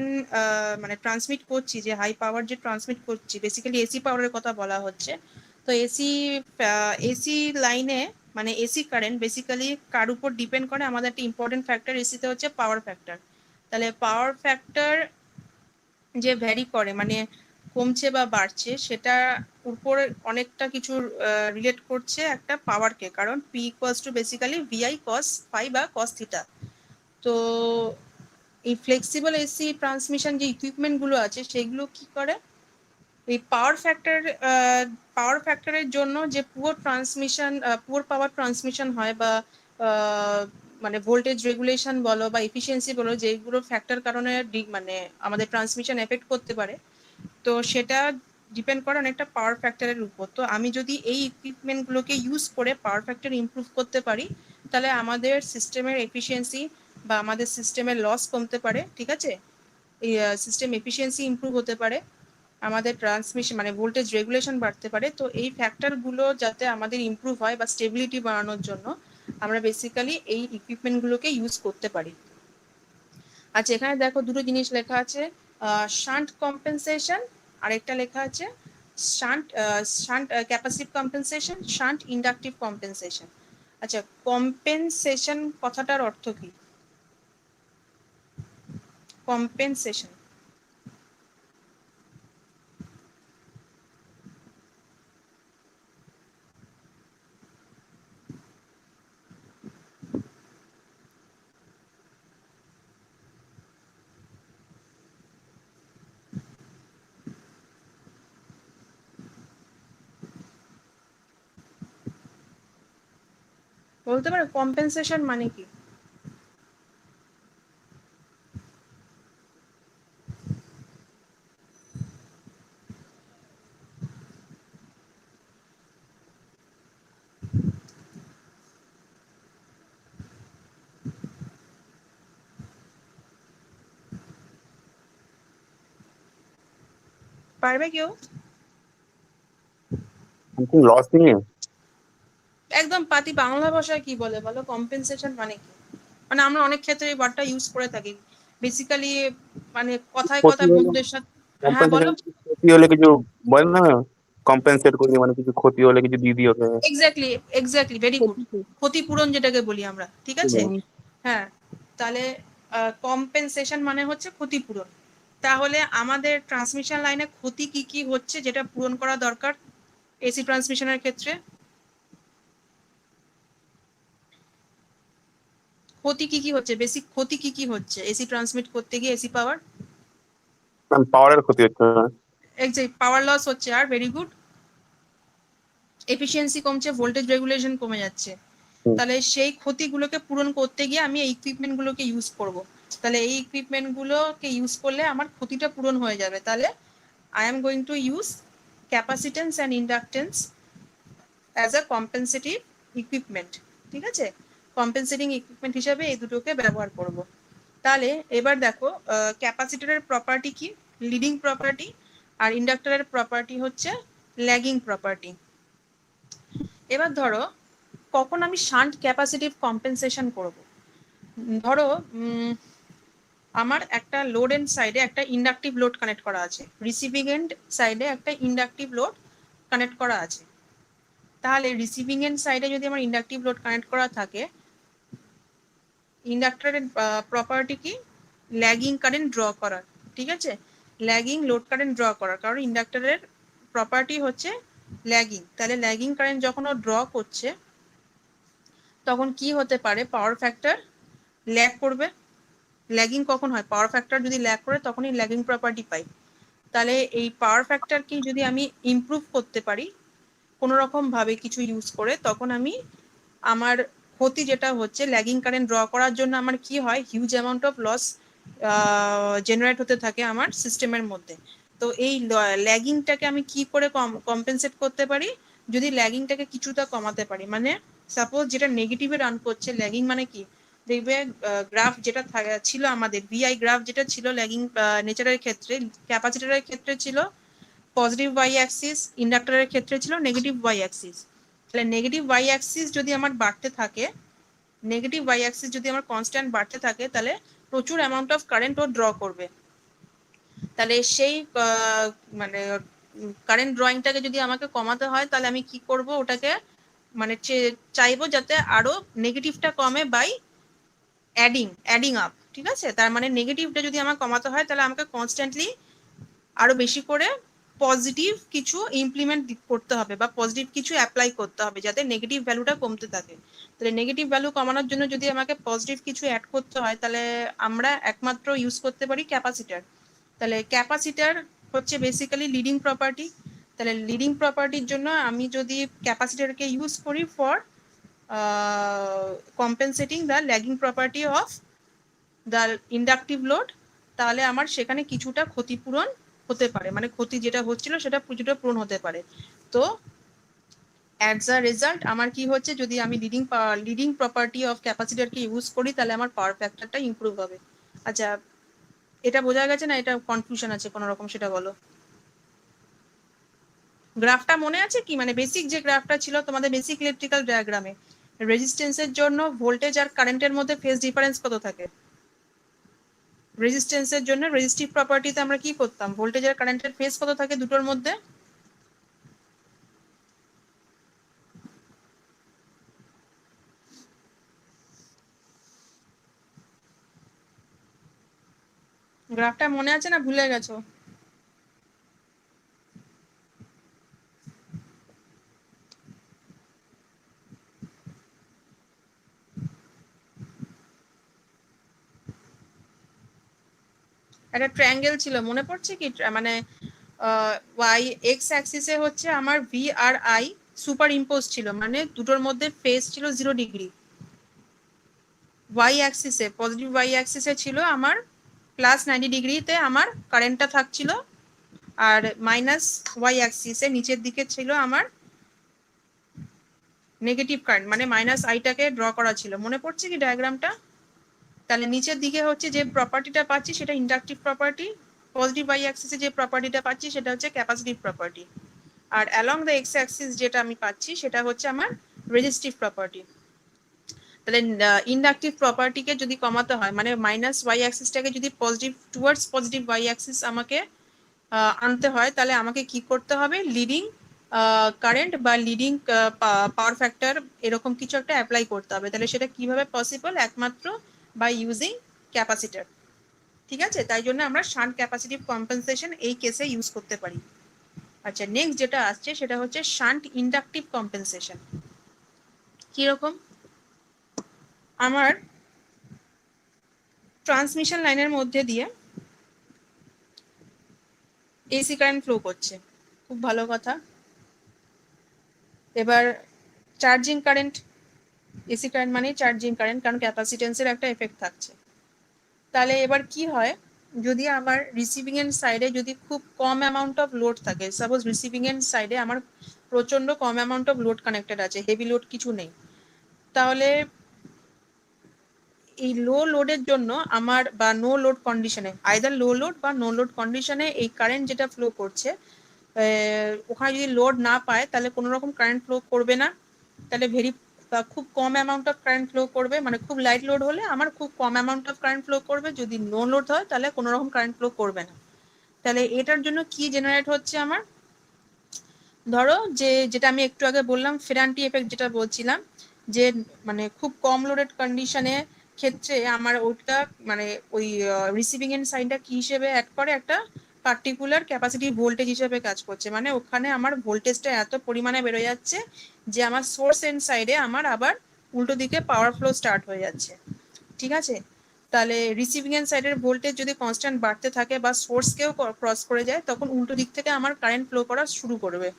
মানে ট্রান্সমিট করছি, যে হাই পাওয়ার যে ট্রান্সমিট করছি, বেসিক্যালি এসি পাওয়ারের কথা বলা হচ্ছে। তো এসি লাইনে মানে এসি কারেন্ট বেসিক্যালি কার উপর ডিপেন্ড করে? আমাদের একটা ইম্পর্টেন্ট ফ্যাক্টর এসিতে হচ্ছে পাওয়ার ফ্যাক্টর। তাহলে পাওয়ার ফ্যাক্টর যে ভ্যারি করে মানে কমছে বা বাড়ছে, সেটা উপরে অনেকটা কিছু রিলেট করছে একটা পাওয়ারকে, কারণ P equals to basically VI cos phi বা কস থিটা। তো এই ফ্লেক্সিবল এসি ট্রান্সমিশন যে ইকুইপমেন্টগুলো আছে সেগুলো কি করে? এই পাওয়ার ফ্যাক্টরের জন্য যে পুয়ার পাওয়ার ট্রান্সমিশন হয় বা মানে ভোল্টেজ রেগুলেশন বলো বা এফিসিয়েন্সি বলো, যেগুলো ফ্যাক্টর কারণে মানে আমাদের ট্রান্সমিশন এফেক্ট করতে পারে, তো সেটা ডিপেন্ড করে অনেকটা পাওয়ার ফ্যাক্টরের উপর। তো আমি যদি এই ইকুইপমেন্টগুলোকে ইউজ করে পাওয়ার ফ্যাক্টর ইমপ্রুভ করতে পারি, তাহলে আমাদের সিস্টেমের এফিসিয়েন্সি বা আমাদের সিস্টেমের লস কমতে পারে, ঠিক আছে, এই সিস্টেম এফিসিয়েন্সি ইমপ্রুভ হতে পারে, আমাদের ট্রান্সমিশন মানে ভোল্টেজ রেগুলেশন বাড়তে পারে। তো এই ফ্যাক্টরগুলো যাতে আমাদের ইমপ্রুভ হয় বা স্টেবিলিটি বাড়ানোর জন্য আমরা বেসিক্যালি এই ইকুইপমেন্টগুলোকে ইউজ করতে পারি। আচ্ছা, এখানে দেখো দুটো জিনিস লেখা আছে, শান্ট কম্পেনসেশন, আর একটা লেখা আছে shunt shunt capacitive compensation, shunt inductive compensation. আচ্ছা, কম্পেনসেশন কথাটার অর্থ কি? কম্পেনসেশন বলতে পারো কম্পেনসেশন মানে কি? পারবে কেউ? সামথিং লস নিয়ে একদম পাতি বাংলা ভাষায় কি বলে বলো? কম্পেনসেশন মানে কি? মানে আমরা অনেক ক্ষেত্রে এই ওয়ার্ডটা ইউজ করে থাকি বেসিক্যালি, মানে কথায় ক্ষতি কথায় হলে বন্ধুদের সাথে। হ্যাঁ বলো। কম্পেনসেশন, ক্ষতি হলে কিছু বলে না, কম্পেনসেট করি মানে কিছু ক্ষতি হলে কিছু দিয়ে দিই okay. Exactly exactly, very good. ক্ষতিপূরণ যেটাকে বলি আমরা, ঠিক আছে? হ্যাঁ, তাহলে কম্পেনসেশন মানে হচ্ছে ক্ষতিপূরণ। তাহলে আমাদের ট্রান্সমিশন লাইনে ক্ষতি কি কি হচ্ছে যেটা পূরণ করা দরকার এসি ট্রান্সমিশনের ক্ষেত্রে? ক্ষতি কি কি হচ্ছে, বেসিক ক্ষতি কি কি হচ্ছে এসি ট্রান্সমিট করতে গিয়ে, এসি পাওয়ার? পাওয়ারের ক্ষতি হচ্ছে না। এক্স্যাক্ট, পাওয়ার লস হচ্ছে। আর ভেরি গুড, এফিসিয়েন্সি কমছে, ভোল্টেজ রেগুলেশন কমে যাচ্ছে। হুম। তাহলে সেই ক্ষতিগুলোকে পূরণ করতে গিয়ে আমি এই ইকুইপমেন্টগুলোকে ইউজ করব। তাহলে এই ইকুইপমেন্টগুলোকে ইউজ করলে আমার ক্ষতিটা পূরণ হয়ে যাবে। তাহলে I am going to use capacitance and inductance as a compensative equipment, ঠিক আছে? কম্পেনসেটিং ইকুইপমেন্ট হিসাবে এই দুটোকে ব্যবহার করব। তাহলে এবার দেখো, ক্যাপাসিটরের প্রপার্টি কি? Leading property. আর ইন্ডাক্টরের প্রপার্টি হচ্ছে ল্যাগিং প্রপার্টি। এবার ধরো কখন আমি শান্ট ক্যাপাসিটিভ কম্পেনসেশন করব। ধরো আমার একটা লোড এন্ড সাইডে একটা ইন্ডাকটিভ লোড কানেক্ট করা আছে, রিসিভিং এন্ড সাইডে একটা ইন্ডাকটিভ লোড কানেক্ট করা আছে। তাহলে রিসিভিং এন্ড সাইডে যদি আমার ইন্ডাকটিভ লোড কানেক্ট করা থাকে, ইন্ডাক্টরের প্রপার্টি কি? ল্যাগিং কারেন্ট ড্র করার, ঠিক আছে? ল্যাগিং লোড কারেন্ট ড্র করার, কারণ ইন্ডাক্টরের প্রপার্টি হচ্ছে ল্যাগিং। তাহলে ল্যাগিং কারেন্ট যখন ও ড্র করছে তখন কি হতে পারে? পাওয়ার ফ্যাক্টর ল্যাগ করবে। ল্যাগিং কখন হয়? পাওয়ার ফ্যাক্টর যদি ল্যাগ করে তখনই ল্যাগিং প্রপার্টি পাই। তাহলে এই পাওয়ার ফ্যাক্টরকে যদি আমি ইমপ্রুভ করতে পারি কোনো রকম ভাবে কিছু ইউজ করে, তখন আমি আমার ক্ষতি যেটা হচ্ছে ল্যাগিং কারেন্ট ড্র করার জন্য আমার কি হয়? Huge amount of loss generate হতে থাকে আমার সিস্টেমের মধ্যে। তো এই ল্যাগিংটাকে আমি কি করে কম্পেনসেট করতে পারি? যদি ল্যাগিংটাকে কিছুটা কমাতে পারি, মানে সাপোজ যেটা নেগেটিভে রান করছে, ল্যাগিং মানে কি? দেখবে গ্রাফ যেটা ছিল আমাদের, ভিআই গ্রাফ যেটা ছিল ল্যাগিং নেচারের ক্ষেত্রে, ক্যাপাসিটরের ক্ষেত্রে ছিল পজিটিভ ওয়াই অ্যাক্সিস, ইন্ডাক্টরের ক্ষেত্রে ছিল নেগেটিভ ওয়াই অ্যাক্সিস। তাহলে নেগেটিভ ওয়াই অ্যাক্সিস যদি আমার বাড়তে থাকে, নেগেটিভ ওয়াই অ্যাক্সিস যদি আমার কনস্ট্যান্ট বাড়তে থাকে, তাহলে প্রচুর অ্যামাউন্ট অফ কারেন্ট ও ড্র করবে। তাহলে সেই মানে কারেন্ট ড্রয়িংটাকে যদি আমাকে কমাতে হয়, তাহলে আমি কি করব? ওটাকে মানে চাইবো যাতে আরো নেগেটিভটা কমে বাই অ্যাডিং আপ, ঠিক আছে? তার মানে নেগেটিভটা যদি আমার কমাতে হয়, তাহলে আমাকে কনস্ট্যান্টলি আরো বেশি করে পজিটিভ কিছু ইমপ্লিমেন্ট করতে হবে বা পজিটিভ কিছু অ্যাপ্লাই করতে হবে যাতে নেগেটিভ ভ্যালুটা কমতে থাকে। তাহলে নেগেটিভ ভ্যালু কমানোর জন্য যদি আমাকে পজিটিভ কিছু অ্যাড করতে হয়, তাহলে আমরা একমাত্র ইউজ করতে পারি ক্যাপাসিটর। তাহলে ক্যাপাসিটর হচ্ছে বেসিক্যালি লিডিং প্রপার্টি। তাহলে লিডিং প্রপার্টির জন্য আমি যদি ক্যাপাসিটরকে ইউজ করি for compensating the lagging property of the inductive load, তাহলে আমার সেখানে কিছুটা ক্ষতিপূরণ হতে পারে, মানে ক্ষতি যেটা হচ্ছিল সেটা কিছুটা পূরণ হতে পারে। তো অ্যাজ আ রেজাল্ট আমার কি হচ্ছে? যদি আমি লিডিং প্রপার্টি অফ ক্যাপাসিটরকে ইউজ করি, তাহলে আমার পাওয়ার ফ্যাক্টরটা ইমপ্রুভ হবে। আচ্ছা, এটা বোঝা গেছে না? এটা কনফিউশন আছে কোনো রকম সেটা বলো। গ্রাফটা মনে আছে কি? মানে বেসিক যে গ্রাফটা ছিল তোমাদের বেসিক ইলেকট্রিক্যাল ডায়াগ্রামে, রেজিস্ট্যান্সের জন্য ভোল্টেজ আর কারেন্টের মধ্যে ফেজ ডিফারেন্স কত থাকে? রেজিস্ট্যান্সের জন্য রেজিস্টিভ প্রপার্টিতে আমরা কি করতাম? ভোল্টেজ আর কারেন্টের ফেজ কত থাকে দুটোর মধ্যে? গ্রাফটা মনে আছে না ভুলে গেছো? একটা ট্রায়াঙ্গেল ছিল, মনে পড়ছে কি? মানে ওয়াই এক্স অ্যাক্সিসে হচ্ছে আমার ভি আর আই সুপার ইম্পোজ ছিল, মানে দুটোর মধ্যে ফেজ ছিল 0 ডিগ্রি। ওয়াই অ্যাক্সিসে, পজিটিভ ওয়াই অ্যাক্সিসে ছিল আমার প্লাস 90 ডিগ্রিতে আমার কারেন্টটা থাকছিল, আর মাইনাস ওয়াই অ্যাক্সিসে নিচের দিকে ছিল আমার নেগেটিভ কারেন্ট, মানে মাইনাস আইটাকে ড্র করা ছিল। মনে পড়ছে কি ডায়াগ্রামটা? তাহলে নিচের দিকে হচ্ছে যে প্রপার্টিটা পাচ্ছি সেটা ইন্ডাকটিভ প্রপার্টি, পজিটিভ ওয়াই অ্যাক্সিসে যে প্রপার্টিটা পাচ্ছি সেটা হচ্ছে ক্যাপাসিটিভ প্রপার্টি, আর অ্যালং দ্য এক্স অ্যাক্সিস যেটা আমি পাচ্ছি সেটা হচ্ছে আমার রেজিস্টিভ প্রপার্টি। তাহলে ইন্ডাকটিভ প্রপার্টিকে যদি কমাতে হয়, মানে মাইনাস ওয়াই অ্যাক্সিসটাকে যদি positive towards positive Y axis আমাকে আনতে হয়, তাহলে আমাকে কি করতে হবে, লিডিং কারেন্ট বা লিডিং পাওয়ার ফ্যাক্টর এরকম কিছু একটা অ্যাপ্লাই করতে হবে। তাহলে সেটা কিভাবে পসিবল, একমাত্র বাই ইউজিং ক্যাপাসিটর। ঠিক আছে, তাই জন্য আমরা শান্ট ক্যাপাসিটিভ কম্পেনসেশন এই কেসে ইউজ করতে পারি। আচ্ছা, নেক্সট যেটা আসছে সেটা হচ্ছে শান্ট ইন্ডাকটিভ কম্পেনসেশন। কিরকম, আমার ট্রান্সমিশন লাইনের মধ্যে দিয়ে এসি কারেন্ট ফ্লো করছে, খুব ভালো কথা। এবার চার্জিং কারেন্ট, এসি কারেন্ট মানে চার্জিং কারেন্ট, কারণ ক্যাপাসিটেন্সের একটা এফেক্ট থাকছে। তাহলে এবার কি হয়, যদি আমার রিসিভিং এন্ড সাইডে যদি খুব কম অ্যামাউন্ট অফ লোড থাকে, সাপোজ রিসিভিং এন্ড সাইডে আমার প্রচন্ড কম অ্যামাউন্ট অফ লোড কানেক্টেড আছে, হেভি লোড কিছু নেই, তাহলে এই লো লোডের জন্য আমার, বা নো লোড কন্ডিশনে, আইদার লো লোড বা নো লোড কন্ডিশনে এই কারেন্ট যেটা ফ্লো করছে, ওখানে যদি লোড না পায় তাহলে কোনো রকম কারেন্ট ফ্লো করবে না। তাহলে খুব কম অ্যামাউন্ট অফ কারেন্ট ফ্লো করবে, মানে খুব লাইট লোড হলে আমার খুব কম অ্যামাউন্ট অফ কারেন্ট ফ্লো করবে, যদি নো লোড হয় তাহলে কোনো রকম কারেন্ট ফ্লো করবে না। তাহলে এটার জন্য কি জেনারেট হচ্ছে আমার, ধরো যেটা আমি একটু আগে বললাম ফেরান্টি এফেক্ট, যেটা বলছিলাম যে মানে খুব কম লোডেড কন্ডিশনে ক্ষেত্রে আমার ওটা মানে ওই রিসিভিং এন্ড সাইডটা কি হিসেবে অ্যাড করে, একটা পার্টিকুলার ক্যাপাসিটি ভোল্টেজ হিসেবে কাজ করছে, মানে ওখানে আমার ভোল্টেজটা এত পরিমাণে বেড়ে যাচ্ছে যে আমার সোর্স এন্ড সাইডে আমার আবার উল্টো দিকে পাওয়ার ফ্লো স্টার্ট হয়ে যাচ্ছে। ঠিক আছে, তাহলে রিসিভিং এন্ড সাইডের ভোল্টেজ যদি কনস্ট্যান্ট বাড়তে থাকে বা সোর্সকেও ক্রস করে যায়, তখন উল্টো দিক থেকে আমার কারেন্ট ফ্লো করা শুরু করবে।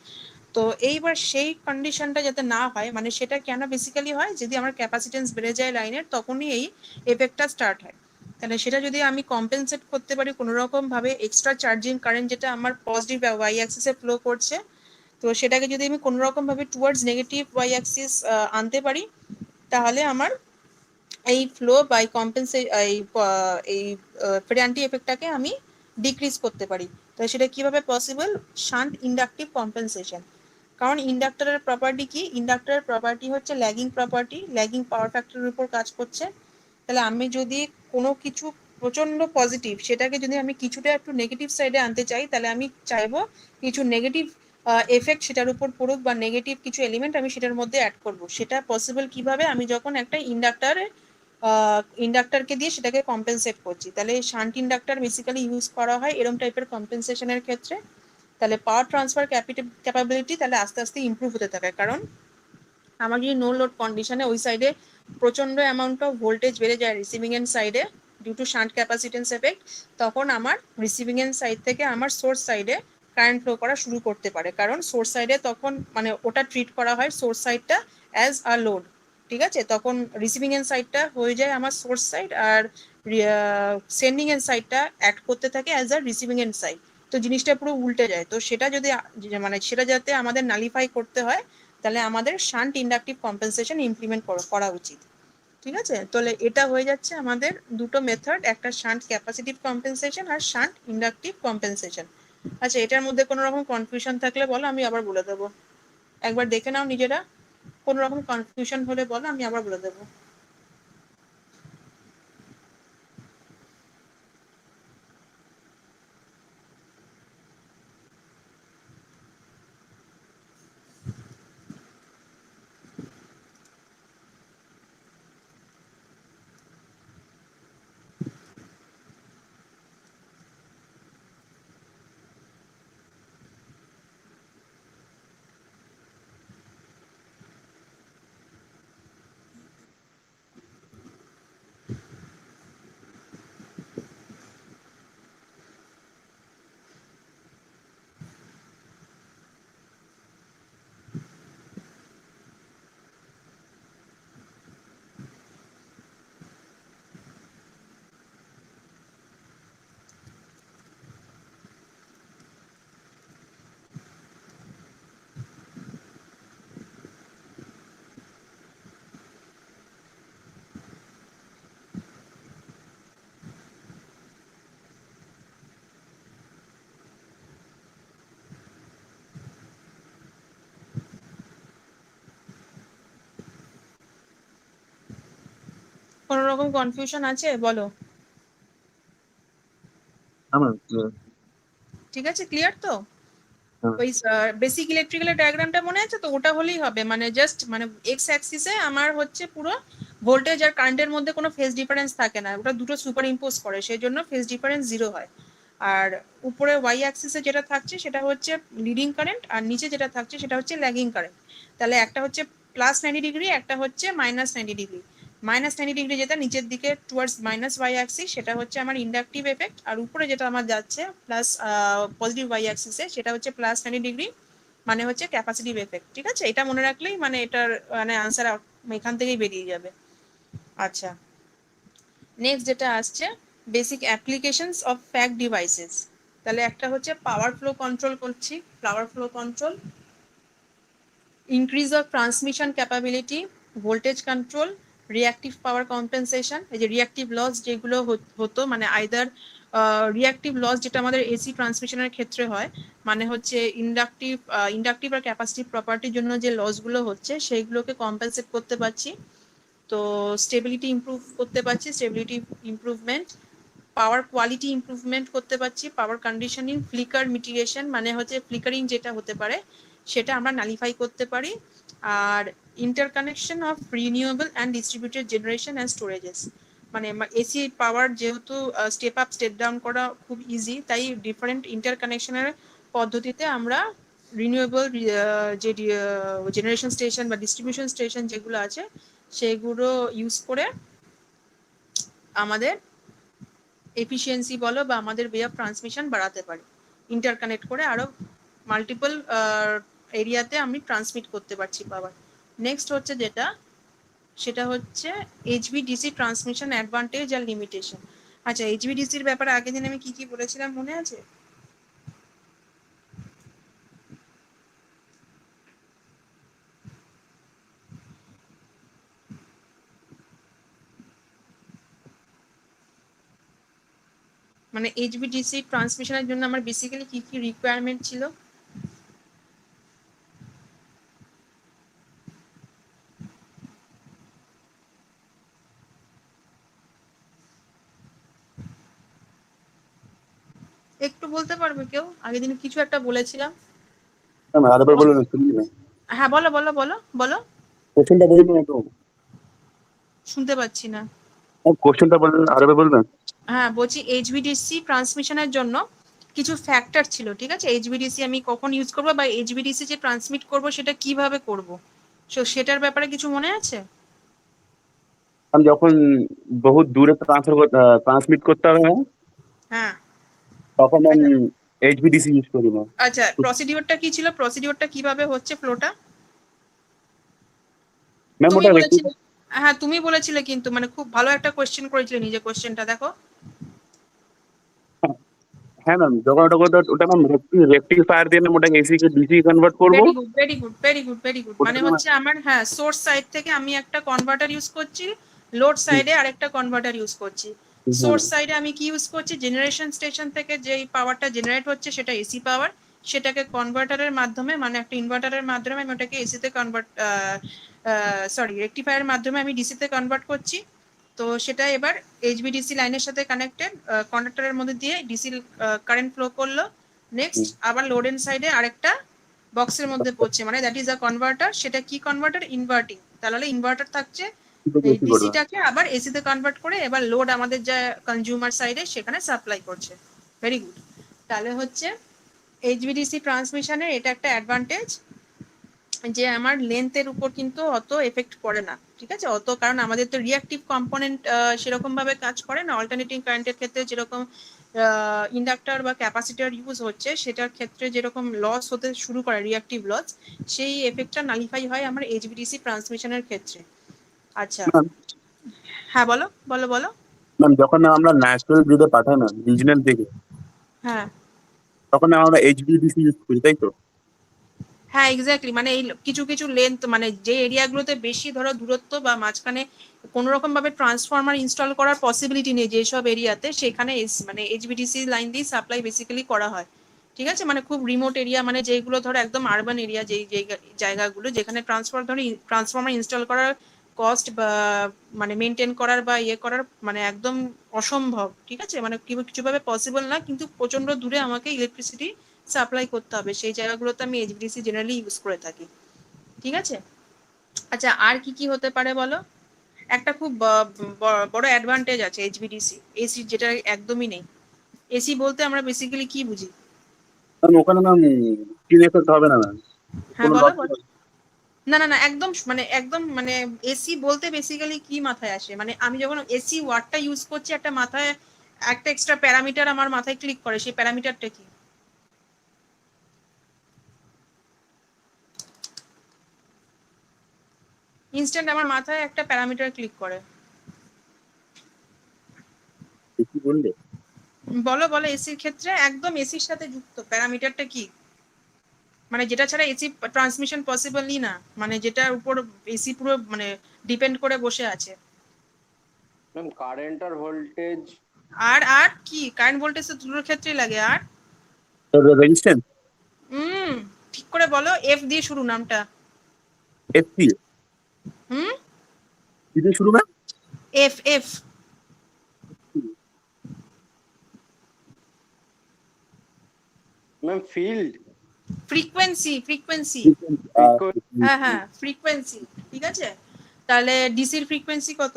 তো এইবার সেই কন্ডিশনটা যাতে না হয়, মানে সেটা কেন বেসিক্যালি হয়, যদি আমার ক্যাপাসিটেন্স বেড়ে যায় লাইনের, তখনই এই এফেক্টটা স্টার্ট হয়। তাহলে সেটা যদি আমি কম্পেনসেট করতে পারি কোনো রকম ভাবে, এক্সট্রা চার্জিং কারেন্ট যেটা আমার পজিটিভ ওয়াই অ্যাক্সিসে ফ্লো করছে, তো সেটাকে যদি আমি কোনো রকম ভাবে টুয়ার্ডস নেগেটিভ ওয়াই অ্যাক্সিস আনতে পারি, তাহলে আমার এই ফ্লো বাই এই ফেরান্টি এফেক্টটাকে আমি ডিক্রিজ করতে পারি। তো সেটা কিভাবে পসিবল, শান্ট ইন্ডাকটিভ কম্পেনসেশন। কারণ ইন্ডাক্টরের প্রপার্টি কি, ইন্ডাক্টরের প্রপার্টি হচ্ছে ল্যাগিং প্রপার্টি, ল্যাগিং পাওয়ার ফ্যাক্টরের উপর কাজ করছে। তাহলে আমি যদি কোনো কিছু প্রচন্ড পজিটিভ, সেটাকে যদি আমি কিছুটা একটু নেগেটিভ সাইডে আনতে চাই, তাহলে আমি চাইবো কিছু নেগেটিভ এফেক্ট সেটার উপর পড়ুক, বা নেগেটিভ কিছু এলিমেন্ট আমি সেটার মধ্যে অ্যাড করব। সেটা পসিবল কিভাবে, আমি যখন একটা ইন্ডাক্টরকে দিয়ে সেটাকে কম্পেনসেট করছি। তাহলে শান্ট ইন্ডাক্টর বেসিক্যালি ইউজ করা হয় এরকম টাইপের কম্পেনসেশনের ক্ষেত্রে। তাহলে পাওয়ার ট্রান্সফার ক্যাপাবিলিটি তাহলে আস্তে আস্তে ইমপ্রুভ হতে থাকে, কারণ আমার যদি নো লোড কন্ডিশনে ওই সাইডে প্রচন্ড অ্যামাউন্ট অফ ভোল্টেজ বেড়ে যায় রিসিভিং এন্ড সাইডে due to shunt capacitance effect, তখন আমার রিসিভিং এন্ড সাইড থেকে আমার সোর্স সাইডে কারেন্ট ফ্লো করা শুরু করতে পারে, কারণ সোর্স সাইডে তখন মানে ওটা ট্রিট করা হয় সোর্স সাইডটা অ্যাজ আ লোড। ঠিক আছে, তখন রিসিভিং এন্ড সাইডটা হয়ে যায় আমার সোর্স সাইড, আর সেন্ডিং এন্ড সাইডটা অ্যাড করতে থাকে as a receiving end side. তো জিনিসটা পুরো উল্টে যায়। তো সেটা যদি মানে সেটা যাতে আমাদের নালিফাই করতে হয়, তাহলে আমাদের শান্ট ইন্ডাকটিভ কম্পেনসেশন ইমপ্লিমেন্ট করা উচিত। ঠিক আছে, তাহলে এটা হয়ে যাচ্ছে আমাদের দুটো মেথড, একটা শান্ট ক্যাপাসিটিভ কম্পেনসেশন আর শান্ট ইন্ডাকটিভ কম্পেনসেশন। আচ্ছা, এটার মধ্যে কোনো রকম কনফিউশন থাকলে বলো, আমি আবার বলে দেবো। একবার দেখে নাও নিজেরা, কোনো রকম কনফিউশন হলে বলো, আমি আবার বলে দেবো। কোনো রকম কনফিউশন আছে বলো? হ্যাঁ ম্যাম clear। ঠিক আছে, ক্লিয়ার তো? হ্যাঁ ওই বেসিক ইলেকট্রিক্যালের ডায়াগ্রামটা মনে আছে তো? ওটা হলেই হবে, মানে জাস্ট মানে এক্স অ্যাক্সিসে আমার হচ্ছে পুরো ভোল্টেজ আর কারেন্টের মধ্যে কোনো ফেজ ডিফারেন্স থাকে না, ওটা দুটো সুপার ইম্পোজ করে, সেই জন্য ফেজ ডিফারেন্স 0 হয়। আর উপরে ওয়াই অ্যাক্সিসে যেটা থাকছে সেটা হচ্ছে লিডিং কারেন্ট, আর নিচে যেটা থাকছে সেটা হচ্ছে ল্যাগিং কারেন্ট। তাহলে একটা হচ্ছে +90°, একটা হচ্ছে -90°। -90° যেটা নিচের দিকে টুয়ার্ডস মাইনাস ওয়াই অ্যাক্সিস, সেটা হচ্ছে আমার ইন্ডাকটিভ এফেক্ট। আর উপরে যেটা আমার যাচ্ছে প্লাস পজিটিভ ওয়াই অ্যাক্সিসে, সেটা হচ্ছে +90°, মানে হচ্ছে ক্যাপাসিটিভ এফেক্ট। ঠিক আছে, এটা মনে রাখলেই মানে এটার মানে আনসার এখান থেকেই বেরিয়ে যাবে। আচ্ছা, নেক্সট যেটা আসছে বেসিক অ্যাপ্লিকেশনস অফ ফ্যাক ডিভাইসেস। তাহলে একটা হচ্ছে পাওয়ার ফ্লো কন্ট্রোল করছি, power flow control, increase of transmission capability, voltage control, reactive power compensation. এই যে রিঅ্যাক্টিভ লস যেগুলো হতো, মানে আইদার রিঅ্যাক্টিভ লস যেটা আমাদের এসি ট্রান্সমিশনের ক্ষেত্রে হয়, মানে হচ্ছে ইন্ডাকটিভ আর ক্যাপাসিটিভ প্রপার্টির জন্য যে লসগুলো হচ্ছে সেইগুলোকে কম্পেনসেট করতে পারছি। তো স্টেবিলিটি ইমপ্রুভ করতে পারছি, স্টেবিলিটি ইমপ্রুভমেন্ট, পাওয়ার কোয়ালিটি ইমপ্রুভমেন্ট করতে পারছি, পাওয়ার কন্ডিশনিং, ফ্লিকার মিটিগেশন, মানে হচ্ছে ফ্লিকারিং যেটা হতে পারে সেটা আমরা নালিফাই করতে পারি। আর interconnection of renewable and distributed generation and storages, মানে এসি পাওয়ার যেহেতু স্টেপ আপ স্টেপ ডাউন করা খুব ইজি, তাই ডিফারেন্ট ইন্টারকানেকশনের পদ্ধতিতে আমরা রিনিউয়েবল যে জেনারেশন স্টেশন বা ডিস্ট্রিবিউশন স্টেশন যেগুলো আছে সেগুলো ইউজ করে আমাদের এফিসিয়েন্সি বলো বা আমাদের ওয়ে অফ ট্রান্সমিশন বাড়াতে পারি, ইন্টারকানেক্ট করে আরো মাল্টিপল এরিয়াতে আমি ট্রান্সমিট করতে পারছি পাওয়ার। নেক্সট হচ্ছে যেটা, সেটা হচ্ছে এইচভিডিসি ট্রান্সমিশন অ্যাডভান্টেজ আর লিমিটেশন। আচ্ছা, এইচভিডিসির ব্যাপারে আগের দিন আমি কি কি বলেছিলাম মনে আছে? মানে এইচভিডিসি ট্রান্সমিশনের জন্য আমার বেসিক্যালি কি কি রিকোয়ারমেন্ট ছিল? একটু বলতে পারবে কেউ? আগের দিন কিছু একটা বলেছিলাম। ম্যাম আরেকবার বলুন, শুনলি না? হ্যাঁ বলো বলো বলো বলো, কোশ্চেনটা বলুন একটু। শুনতে পাচ্ছি না। কোশ্চেনটা বলুন, আরেকবার বলবেন? হ্যাঁ বলছি, এইচভিডিসি ট্রান্সমিশনের জন্য কিছু ফ্যাক্টর ছিল, ঠিক আছে? এইচভিডিসি আমি কখন ইউজ করবো বা এইচভিডিসি যে ট্রান্সমিট করব সেটা কিভাবে করব, সো সেটার ব্যাপারে কিছু মনে আছে? আমি যখন বহুত দূরে ট্রান্সমিট করতে হবে ম্যাম, হ্যাঁ। তখন আমি এইচভিডিসি ইউজ করি না। আচ্ছা, প্রসিডিওরটা কি ছিল? প্রসিডিওরটা কিভাবে হচ্ছে ফ্লোটা? ম্যাম তুমি ওটা বলেছিলে, হ্যাঁ তুমি বলেছিলে, কিন্তু মানে খুব ভালো একটা কোশ্চেন করেছিলে নিজে, কোশ্চেনটা দেখো। হ্যাঁ ম্যাম, যখন ওটা ম্যাম রেকটিফায়ার দিয়ে ম্যাম ওটাকে এসি কে ডিসি কনভার্ট করবো। Very good very good very good very good, মানে ওটাকে হচ্ছে আমার হ্যাঁ সোর্স সাইড থেকে আমি একটা কনভার্টার ইউজ করছি, লোড সাইডে আরেকটা কনভার্টার ইউজ করছি। সোর্স সাইডে আমি কি ইউজ করছি? জেনারেশন স্টেশন থেকে যেই পাওয়ারটা জেনারেট হচ্ছে সেটা এসি পাওয়ার, সেটাকে কনভার্টারের মাধ্যমে মানে একটা ইনভার্টারের মাধ্যমে আমি ওটাকে এসিতে রেকটিফায়ারের মাধ্যমে আমি ডিসিতে কনভার্ট করছি। তো সেটা এবার এইচভিডিসি লাইনের সাথে কানেক্টেড, কন্ডাক্টরের মধ্যে দিয়ে ডিসি কারেন্ট ফ্লো করলো। নেক্সট আবার লোড এন্ড সাইডে আরেকটা বক্সের মধ্যে পড়ছে, মানে দ্যাট ইজ আ কনভার্টার। সেটা কি কনভার্টার? ইনভার্টিং। তাহলে ইনভার্টার থাকছে এই ডিসিটাকে আবার এসিতে কনভার্ট করে এবার লোড আমাদের যা কনজিউমার সাইডে সেখানে সাপ্লাই করছে। Very good. তাহলে হচ্ছে এইচভিডিসি ট্রান্সমিশনের এটা একটা অ্যাডভান্টেজ যে আমার লেন্থের উপর কিন্তু অত এফেক্ট পড়ে না, ঠিক আছে? অত, কারণ আমাদের তো রিঅ্যাক্টিভ কম্পোনেন্ট সেরকম ভাবে কাজ করে না। অল্টারনেটিং কারেন্টের ক্ষেত্রে যেরকম ইন্ডাক্টর বা ক্যাপাসিটর ইউজ হচ্ছে সেটার ক্ষেত্রে যেরকম লস হতে শুরু করে রিঅ্যাক্টিভ লস, সেই এফেক্টটা নালিফাই হয় আমার এইচভিডিসি ট্রান্সমিশনের ক্ষেত্রে। আচ্ছা, হ্যাঁ বলো বলো বলো। ম্যাম যখন আমরা ন্যাশনাল গ্রিডে পাঠাই না রিজনাল থেকে, হ্যাঁ তখন আমরা এইচভিডিসি ইউজ করি, তাই তো? হ্যাঁ এক্স্যাক্টলি, মানে এই কিছু কিছু লেন্থ, মানে যে এরিয়াগুলোতে বেশি ধরো দূরত্ব বা মাঝখানে কোনো রকম ভাবে ট্রান্সফরমার ইনস্টল করার পসিবিলিটি নেই যেসব এরিয়াতে, সেখানে মানে এইচভিডিসি লাইন দিয়ে সাপ্লাই বেসিক্যালি করা হয়, ঠিক আছে? মানে খুব রিমোট এরিয়া, মানে যেগুলো ধরো একদম আরবান এরিয়া, যেই জায়গাগুলো যেখানে ট্রান্সফরমার ইনস্টল করার কস্ট বা মানে মেনটেন করার বা ইয়ে করার মানে একদম অসম্ভব, ঠিক আছে, মানে কিছুভাবে পসিবল না, কিন্তু প্রচন্ড দূরে আমাকে ইলেকট্রিসিটি সাপ্লাই করতে হবে, সেই জায়গাগুলোতে আমি এইচভিডিসি জেনারেলি ইউজ করে থাকি, ঠিক আছে। আচ্ছা আর কি কি হতে পারে বলো? একটা খুব বড় অ্যাডভান্টেজ আছে এইচভিডিসি এসি, যেটা একদমই নেই। এসি বলতে আমরা বেসিক্যালি কি বুঝি? ম্যাম ওখানে ম্যাম স্ক্রিন এফেক্ট হবে না ম্যাম, হ্যাঁ কোনো বলো লস বলো। না না না, একদম এসি বলতে বেসিক্যালি কি মাথায় আসে, মানে আমি যখন এসি ওয়ার্ডটা ইউজ করছি, একটা মাথায় একটা এক্সট্রা প্যারামিটার আমার মাথায় ক্লিক করে, সেই প্যারামিটারটা কি? ইনস্ট্যান্ট আমার মাথায় একটা প্যারামিটার ক্লিক করে। বেশি বললে। বলো বলো, এসির ক্ষেত্রে একদম এসির সাথে যুক্ত প্যারামিটারটা কি, মানে যেটা ছাড়া এসি ট্রান্সমিশন পসিবলই না, মানে যেটার উপর এসি পুরো মানে ডিপেন্ড করে বসে আছে। ম্যাম কারেন্ট আর ভোল্টেজ। আর কি কারেন্ট ভোল্টেজ তো দুটোর ক্ষেত্রেই লাগে। আর রেজিস্ট্যান্স। ঠিক করে বলো, এফ দিয়ে শুরু নামটা। এফপি হুম, কি দিয়ে শুরু ma'am? F F ma'am field. Frequency frequency হ্যাঁ হ্যাঁ ফ্রিকোয়েন্সি, ঠিক আছে। তাহলে ডিসির ফ্রিকোয়েন্সি কত?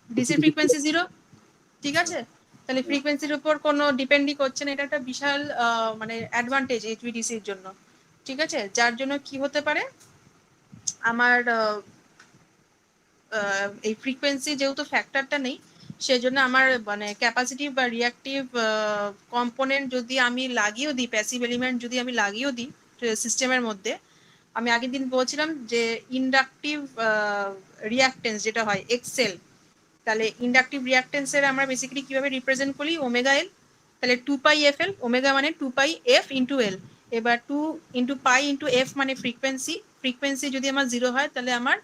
ডিসির ফ্রিকোয়েন্সি 0, ঠিক আছে। তাহলে ফ্রিকোয়েন্সির উপর কোনো ডিপেন্ডই করছে না, এটা একটা বিশাল মানে অ্যাডভান্টেজ এইচভিডিসির জন্য, ঠিক আছে। যার জন্য কি হতে পারে, আমার এই ফ্রিকোয়েন্সি যেহেতু ফ্যাক্টরটা নেই, সেজন্য আমার মানে ক্যাপাসিটিভ বা রিয়াক্টিভ কম্পোনেন্ট যদি আমি লাগিয়েও দিই, প্যাসিভ এলিমেন্ট যদি আমি লাগিয়েও দিই সিস্টেমের মধ্যে, আমি আগের দিন বলছিলাম যে ইন্ডাকটিভ রিয়াক্টেন্স যেটা হয় এক্সেল, তাহলে ইন্ডাকটিভ রিয়াক্টেন্সের আমরা বেসিক্যালি কিভাবে রিপ্রেজেন্ট করি, ওমেগা এল। তাহলে 2πfl, ওমেগা মানে 2πf ইন্টু এল। এবার 2 ইন্টু পাই ইন্টু এফ মানে ফ্রিকোয়েন্সি, ফ্রিকোয়েন্সি যদি আমার 0 হয় তাহলে আমার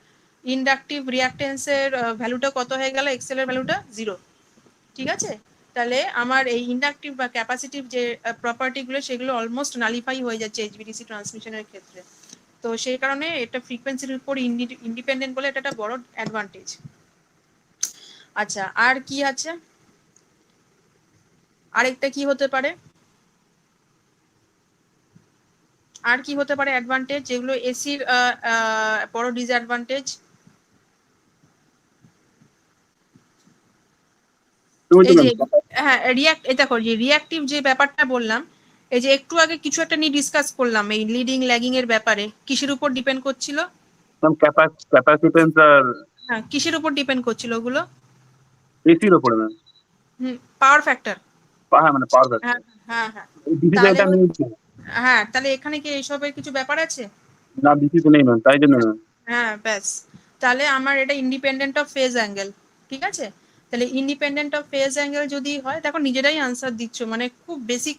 ইন্ডাকটিভ রিয়াক্টেন্সের ভ্যালুটা কত হয়ে গেল, এক্সেল এর ভ্যালুটা 0, ঠিক আছে। তাহলে আমার এই ইন্ডাকটিভ বা ক্যাপাসিটিভ যে প্রপার্টিগুলো সেগুলো অলমোস্ট নালিফাই হয়ে যাচ্ছে এইচভিডিসি ট্রান্সমিশনের ক্ষেত্রে। তো সেই কারণে এটা ফ্রিকোয়েন্সির উপর ইন্ডিপেন্ডেন্ট বলে এটা একটা বড় অ্যাডভান্টেজ। আচ্ছা আর কি আছে, আরেকটা কি হতে পারে, আর কি হতে পারে অ্যাডভান্টেজ যেগুলো এসির বড় ডিসঅ্যাডভান্টেজ? এই যে হ্যাঁ দেখো যে রিয়াক্টিভ যে ব্যাপারটা বললাম, এই যে একটু আগে কিছু একটা নিয়ে ডিসকাস করলাম এই লিডিং ল্যাগিং এর ব্যাপারে, কিসের উপর ডিপেন্ড করছিল? ক্যাপাসিটেন্স আর হ্যাঁ কিসের উপর ডিপেন্ড করছিল ওগুলো? এসির উপরে ম্যাম। Power factor. হ্যাঁ মানে পাওয়ার ফ্যাক্টর। হ্যাঁ হ্যাঁ হ্যাঁ ডিসিটা নেই। হ্যাঁ তাহলে এখানে কি এইসবের কিছু ব্যাপার আছে? না ডিসিতে নেই ম্যাম, তাই জন্য ম্যাম। হ্যাঁ ব্যাস, তাহলে আমার এটা ইন্ডিপেন্ডেন্ট অফ ফেজ অ্যাঙ্গেল, ঠিক আছে। তাহলে ইন্ডিপেন্ডেন্ট অফ ফেজ অ্যাঙ্গেল যদি হয়, দেখো নিজেরাই আনসার দিচ্ছ, মানে খুব বেসিক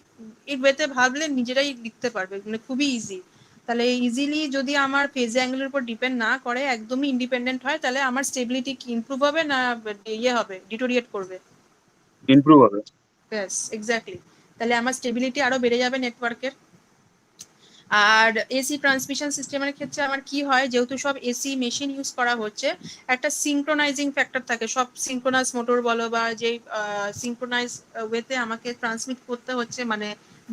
এর ওয়েতে ভাবলে নিজেরাই লিখতে পারবে, মানে খুবই ইজি। তাহলে ইজিলি যদি আমার ফেজ অ্যাঙ্গেলের উপর ডিপেন্ড না করে, একদমই ইন্ডিপেন্ডেন্ট হয়, তাহলে আমার স্টেবিলিটি কি ইমপ্রুভ হবে না ইয়ে হবে, ডিটোরিয়েট করবে? ইমপ্রুভ হবে। ব্যাস এক্স্যাক্টলি, তাহলে আমার স্টেবিলিটি আরো বেড়ে যাবে নেটওয়ার্কের। আর এসি ট্রান্সমিশন সিস্টেমের ক্ষেত্রে আমার কি হয়, যেহেতু সব এসি মেশিন ইউজ করা হচ্ছে, একটা সিঙ্ক্রোনাইজিং ফ্যাক্টর থাকে, সব সিঙ্ক্রোনাইজ মোটর বলো বা যে সিঙ্ক্রোনাইজ ওয়েতে আমাকে ট্রান্সমিট করতে হচ্ছে, মানে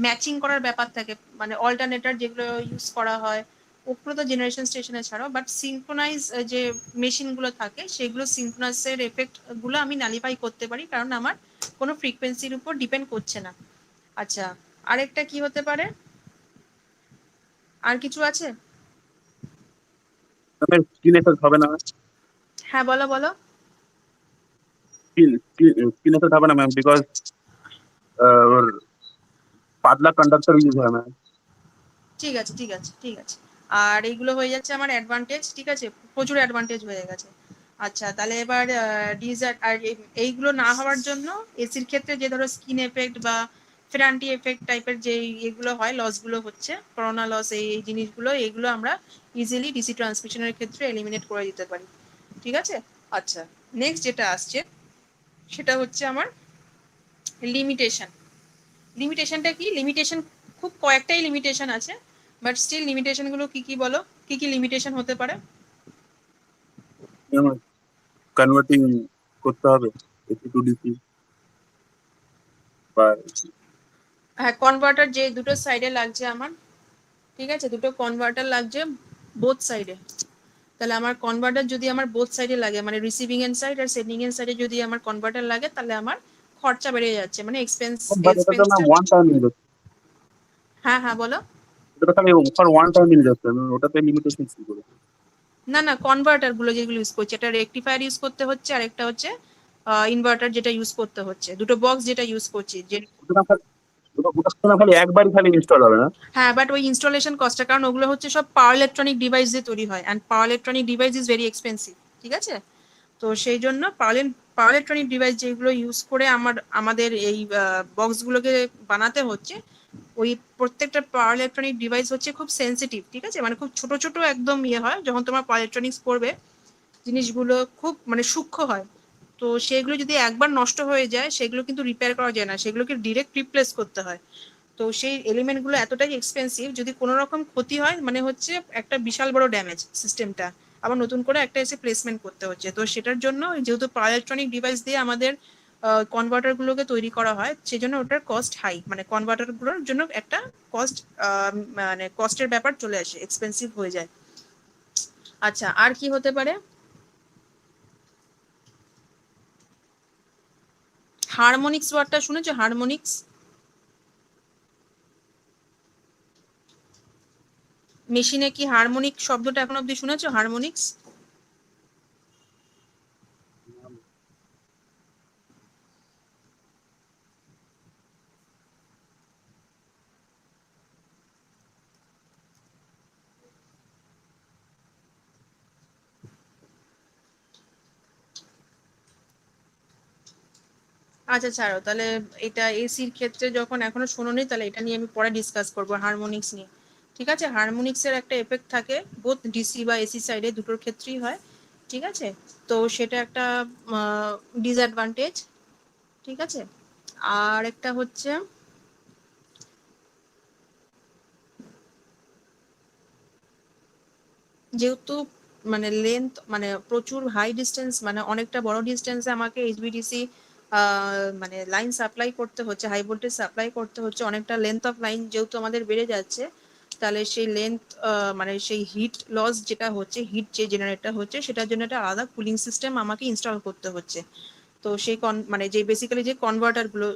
ম্যাচিং করার ব্যাপার থাকে, মানে অল্টারনেটর যেগুলো ইউজ করা হয় ওগুলো তো জেনারেশন স্টেশনে ছাড়াও, বাট সিঙ্ক্রোনাইজ যে মেশিনগুলো থাকে সেগুলো সিঙ্ক্রোনাইজের এফেক্ট গুলো আমি নালিফাই করতে পারি, কারণ আমার কোনো ফ্রিকোয়েন্সির উপর ডিপেন্ড করছে না। আচ্ছা আরেকটা কি হতে পারে, আর কিছু আছে? ম্যাম স্ক্রিন এফেক্ট হবে না? হ্যাঁ বলো বলো। স্ক্রিন এফেক্ট হবে না ম্যাম, বিকজ ওর পাতলা কন্ডাক্টর ইউজ হয় ম্যাম। ঠিক আছে ঠিক আছে ঠিক আছে, আর এইগুলো হয়ে যাচ্ছে আমার অ্যাডভান্টেজ, ঠিক আছে, প্রচুর অ্যাডভান্টেজ হয়ে গেছে। আচ্ছা তাহলে এবার আর এইগুলো না হওয়ার জন্য এসির ক্ষেত্রে যে ধরো স্কিন এফেক্ট বা ফেরান্টি এফেক্ট টাইপের যে এগুলো হয়, লসগুলো হচ্ছে করোনা লস, এই জিনিসগুলো এগুলো আমরা ইজিলি ডিসি ট্রান্সমিশনের ক্ষেত্রে এলিমিনেট করে দিতে পারি, ঠিক আছে। আচ্ছা নেক্সট যেটা আসছে সেটা হচ্ছে আমার লিমিটেশন। লিমিটেশনটা কি? লিমিটেশন খুব কয়েকটাই লিমিটেশন আছে, বাট স্টিল লিমিটেশনগুলো কি কি বলো? কি কি লিমিটেশন হতে পারে? কনভার্টিং করতে হবে এসি টু ডিসি বা হ্যাঁ, কনভার্টার যে দুটো সাইডে লাগছে আমার, ঠিক আছে, দুটো কনভার্টার লাগছে বোথ সাইডে। তাহলে আমার কনভার্টার যদি আমার বোথ সাইডে লাগে, মানে রিসিভিং এন্ড সাইড আর সেন্ডিং এন্ড সাইডে যদি আমার কনভার্টার লাগে, তাহলে আমার খরচা বেড়ে যাচ্ছে, মানে বাট এটা তো না ওয়ান টাইম ইনভেস্ট, হ্যাঁ হ্যাঁ বলো। এটা তো খালি ফর ওয়ান টাইম ইনভেস্টমেন্ট, ওটাতে লিমিটেশন কি করে? না না, কনভার্টার গুলো যেগুলো ইউজ করছে, একটা রেকটিফায়ার ইউজ করতে হচ্ছে আর একটা হচ্ছে ইনভার্টার যেটা ইউজ করতে হচ্ছে, দুটো বক্স যেটা ইউজ করছি যে। ওটা খালি একবারই খালি ইনস্টল হবে না? হ্যাঁ, বাট ওই ইনস্টলেশন কস্টটা, কারণ ওগুলো হচ্ছে সব পাওয়ার ইলেকট্রনিক ডিভাইস দিয়ে তৈরি হয়, and power electronic device is very expensive, ঠিক আছে। তো সেই জন্য পাওয়ার ইলেকট্রনিক ডিভাইস যেগুলো ইউজ করে আমাদের এই বক্সগুলোকে বানাতে হচ্ছে, ওই প্রত্যেকটা পাওয়ার ইলেকট্রনিক ডিভাইস হচ্ছে খুব সেন্সিটিভ, ঠিক আছে, মানে খুব ছোট ছোট একদম ইয়ে হয়, যখন তোমার পাওয়ার ইলেকট্রনিক্স করবে জিনিসগুলো খুব মানে সূক্ষ্ম হয়। তো সেগুলো যদি একবার নষ্ট হয়ে যায়, সেগুলো কিন্তু রিপেয়ার করা যায় না, সেগুলোকে ডিরেক্ট রিপ্লেস করতে হয়। তো সেই এলিমেন্টগুলো এতটাই এক্সপেন্সিভ, যদি কোনো রকম ক্ষতি হয় মানে হচ্ছে একটা বিশাল বড় ড্যামেজ সিস্টেমটা, আবার নতুন করে একটা এসে প্লেসমেন্ট করতে হচ্ছে। তো সেটার জন্য যেহেতু পাওয়ার ইলেকট্রনিক ডিভাইস দিয়ে আমাদের কনভার্টারগুলোকে তৈরি করা হয়, সেই জন্য ওটার কস্ট হাই, মানে কনভার্টারগুলোর জন্য একটা কস্ট, মানে কস্টের ব্যাপার চলে আসে, এক্সপেন্সিভ হয়ে যায়। আচ্ছা, আর কি হতে পারে? হারমোনিক্স ওয়ার্ডটা শুনেছো? হারমোনিক্স, মেশিনে কি হারমোনিক শব্দটা এখন অব্দি শুনেছো? হারমোনিক্স? আচ্ছা ছাড়ো তাহলে, এটা এসির ক্ষেত্রে যখন এখনো শোনোনি, তাহলে এটা নিয়ে আমি পরে ডিসকাস করবো, হারমোনিক্স নিয়ে, ঠিক আছে। হারমোনিক্সের একটা এফেক্ট থাকে বোথ ডিসি বা এসি সাইডে, দুটোর ক্ষেত্রেই হয়, ঠিক আছে। তো সেটা একটা ডিসঅ্যাডভান্টেজ, ঠিক আছে। আর একটা হচ্ছে যেহেতু মানে লেন্থ, মানে প্রচুর হাই ডিস্টেন্স, মানে অনেকটা বড় ডিস্টেন্সে আমাকে এইচভিডিসি মানে লাইন সাপ্লাই করতে হচ্ছে, হাই ভোল্টেজ সাপ্লাই করতে হচ্ছে, অনেকটা লেন্থ অফ লাইন যেহেতু আমাদের বেড়ে যাচ্ছে, তাহলে সেই লেন্থ মানে সেই হিট লস যেটা হচ্ছে, হিট যে জেনারেটটা হচ্ছে, সেটার জন্য একটা আলাদা কুলিং সিস্টেম আমাকে ইনস্টল করতে হচ্ছে। তো সেই মানে যে বেসিক্যালি যে কনভার্টারগুলো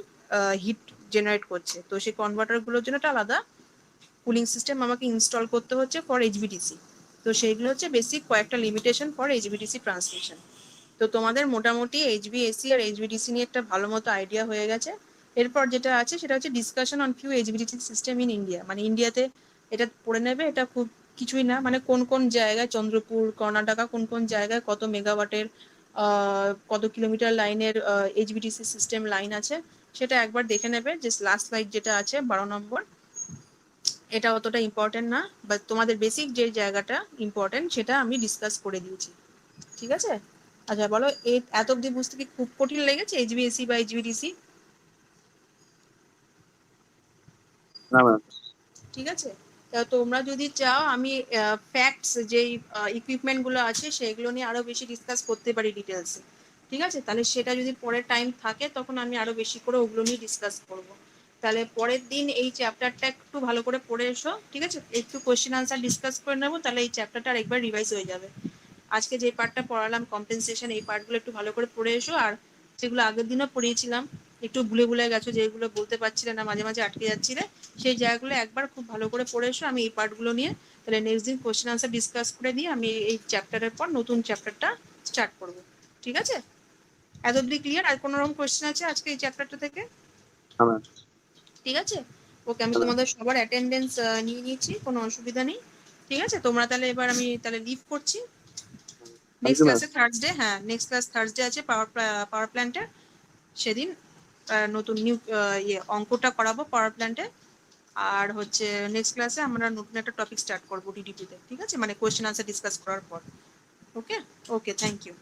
হিট জেনারেট করছে, তো সেই কনভার্টারগুলোর জন্য একটা আলাদা কুলিং সিস্টেম আমাকে ইনস্টল করতে হচ্ছে ফর এইচভিডিসি। তো সেইগুলো হচ্ছে বেসিক কয়েকটা লিমিটেশন ফর এইচভিডিসি ট্রান্সমিশন। তো তোমাদের মোটামুটি এইচভিএসি আর এইচভিডিসি নিয়ে একটা ভালো মতো আইডিয়া হয়ে গেছে। এরপর যেটা আছে সেটা হচ্ছে discussion on few HVDC system in India, মানে ইন্ডিয়াতে এটা পড়ে নেবে, এটা খুব কিছুই না, মানে কোন কোন জায়গায়, চন্দ্রপুর কর্ণাটকা, কোন কোন জায়গায় কত মেগাওয়াটের কত কিলোমিটার লাইনের এইচভিডিসি সিস্টেম লাইন আছে, সেটা একবার দেখে নেবে। যে লাস্ট স্লাইড যেটা আছে 12 নম্বর, এটা অতটা ইম্পর্টেন্ট না, বাট তোমাদের বেসিক যে জায়গাটা ইম্পর্টেন্ট সেটা আমি ডিসকাস করে দিয়েছি, ঠিক আছে। আচ্ছা বলো, এত অব্দি বুঝতে কি খুব কঠিন লেগেছে এইচভিএসি বা এইচভিডিসি? না ম্যাম। ঠিক আছে, তা তোমরা যদি চাও আমি ফ্যাক্টস যেই ইকুইপমেন্ট গুলো আছে সেগুলো নিয়ে আরো বেশি ডিসকাস করতে পারি ডিটেলসে, ঠিক আছে। তাহলে সেটা যদি পরে টাইম থাকে তখন আমি আরো বেশি করে ওগুলো নিয়ে ডিসকাস করব। তাহলে পরের দিন এই চ্যাপ্টারটা একটু ভালো করে পড়ে এসো, ঠিক আছে, একটু কোশ্চেন আনসার ডিসকাস করে নেবো, তাহলে এই চ্যাপ্টারটা আরেকবার রিভাইজ হয়ে যাবে। আজকে যে পার্টটা পড়ালাম কম্পেনসেশন, এই পার্টগুলো একটু ভালো করে পড়ে এসো, আর যেগুলো আগের দিনও পড়িয়েছিলাম একটু ভুলে ভুলে গেছো, যেগুলো বলতে পারছিলে না, মাঝে মাঝে আটকে যাচ্ছিলে, সেই জায়গাগুলো একবার খুব ভালো করে পড়ে এসো। আমি এই পার্টগুলো নিয়ে তাহলে নেক্সট দিন কোশ্চেন আনসার ডিসকাস করে দিয়ে আমি এই চ্যাপ্টারের পর নতুন চ্যাপ্টারটা স্টার্ট করব, ঠিক আছে। এত অব্দি ক্লিয়ার? আর কোনো রকম কোশ্চেন আছে আজকে এই চ্যাপ্টারটা থেকে? হ্যাঁ ম্যাম। ঠিক আছে, ওকে, আমি তোমাদের সবার অ্যাটেন্ডেন্স নিয়ে নিয়েছি, কোনো অসুবিধা নেই, ঠিক আছে। তোমরা তাহলে এবার আমি তাহলে লিভ করছি। Thank next you ma'am. ক্লাসে থার্সডে, হ্যাঁ নেক্সট ক্লাস থার্সডে আছে পাওয়ার প্ল্যান্টের, সেদিন নতুন নিউ অঙ্কটা করাবো পাওয়ার প্ল্যান্টে। আর হচ্ছে নেক্সট ক্লাসে আমরা নতুন একটা টপিক স্টার্ট করবো ডিডিপিতে, ঠিক আছে, মানে কোয়েশ্চেন আনসার ডিসকাস করার পর। ওকে ওকে, থ্যাংক ইউ।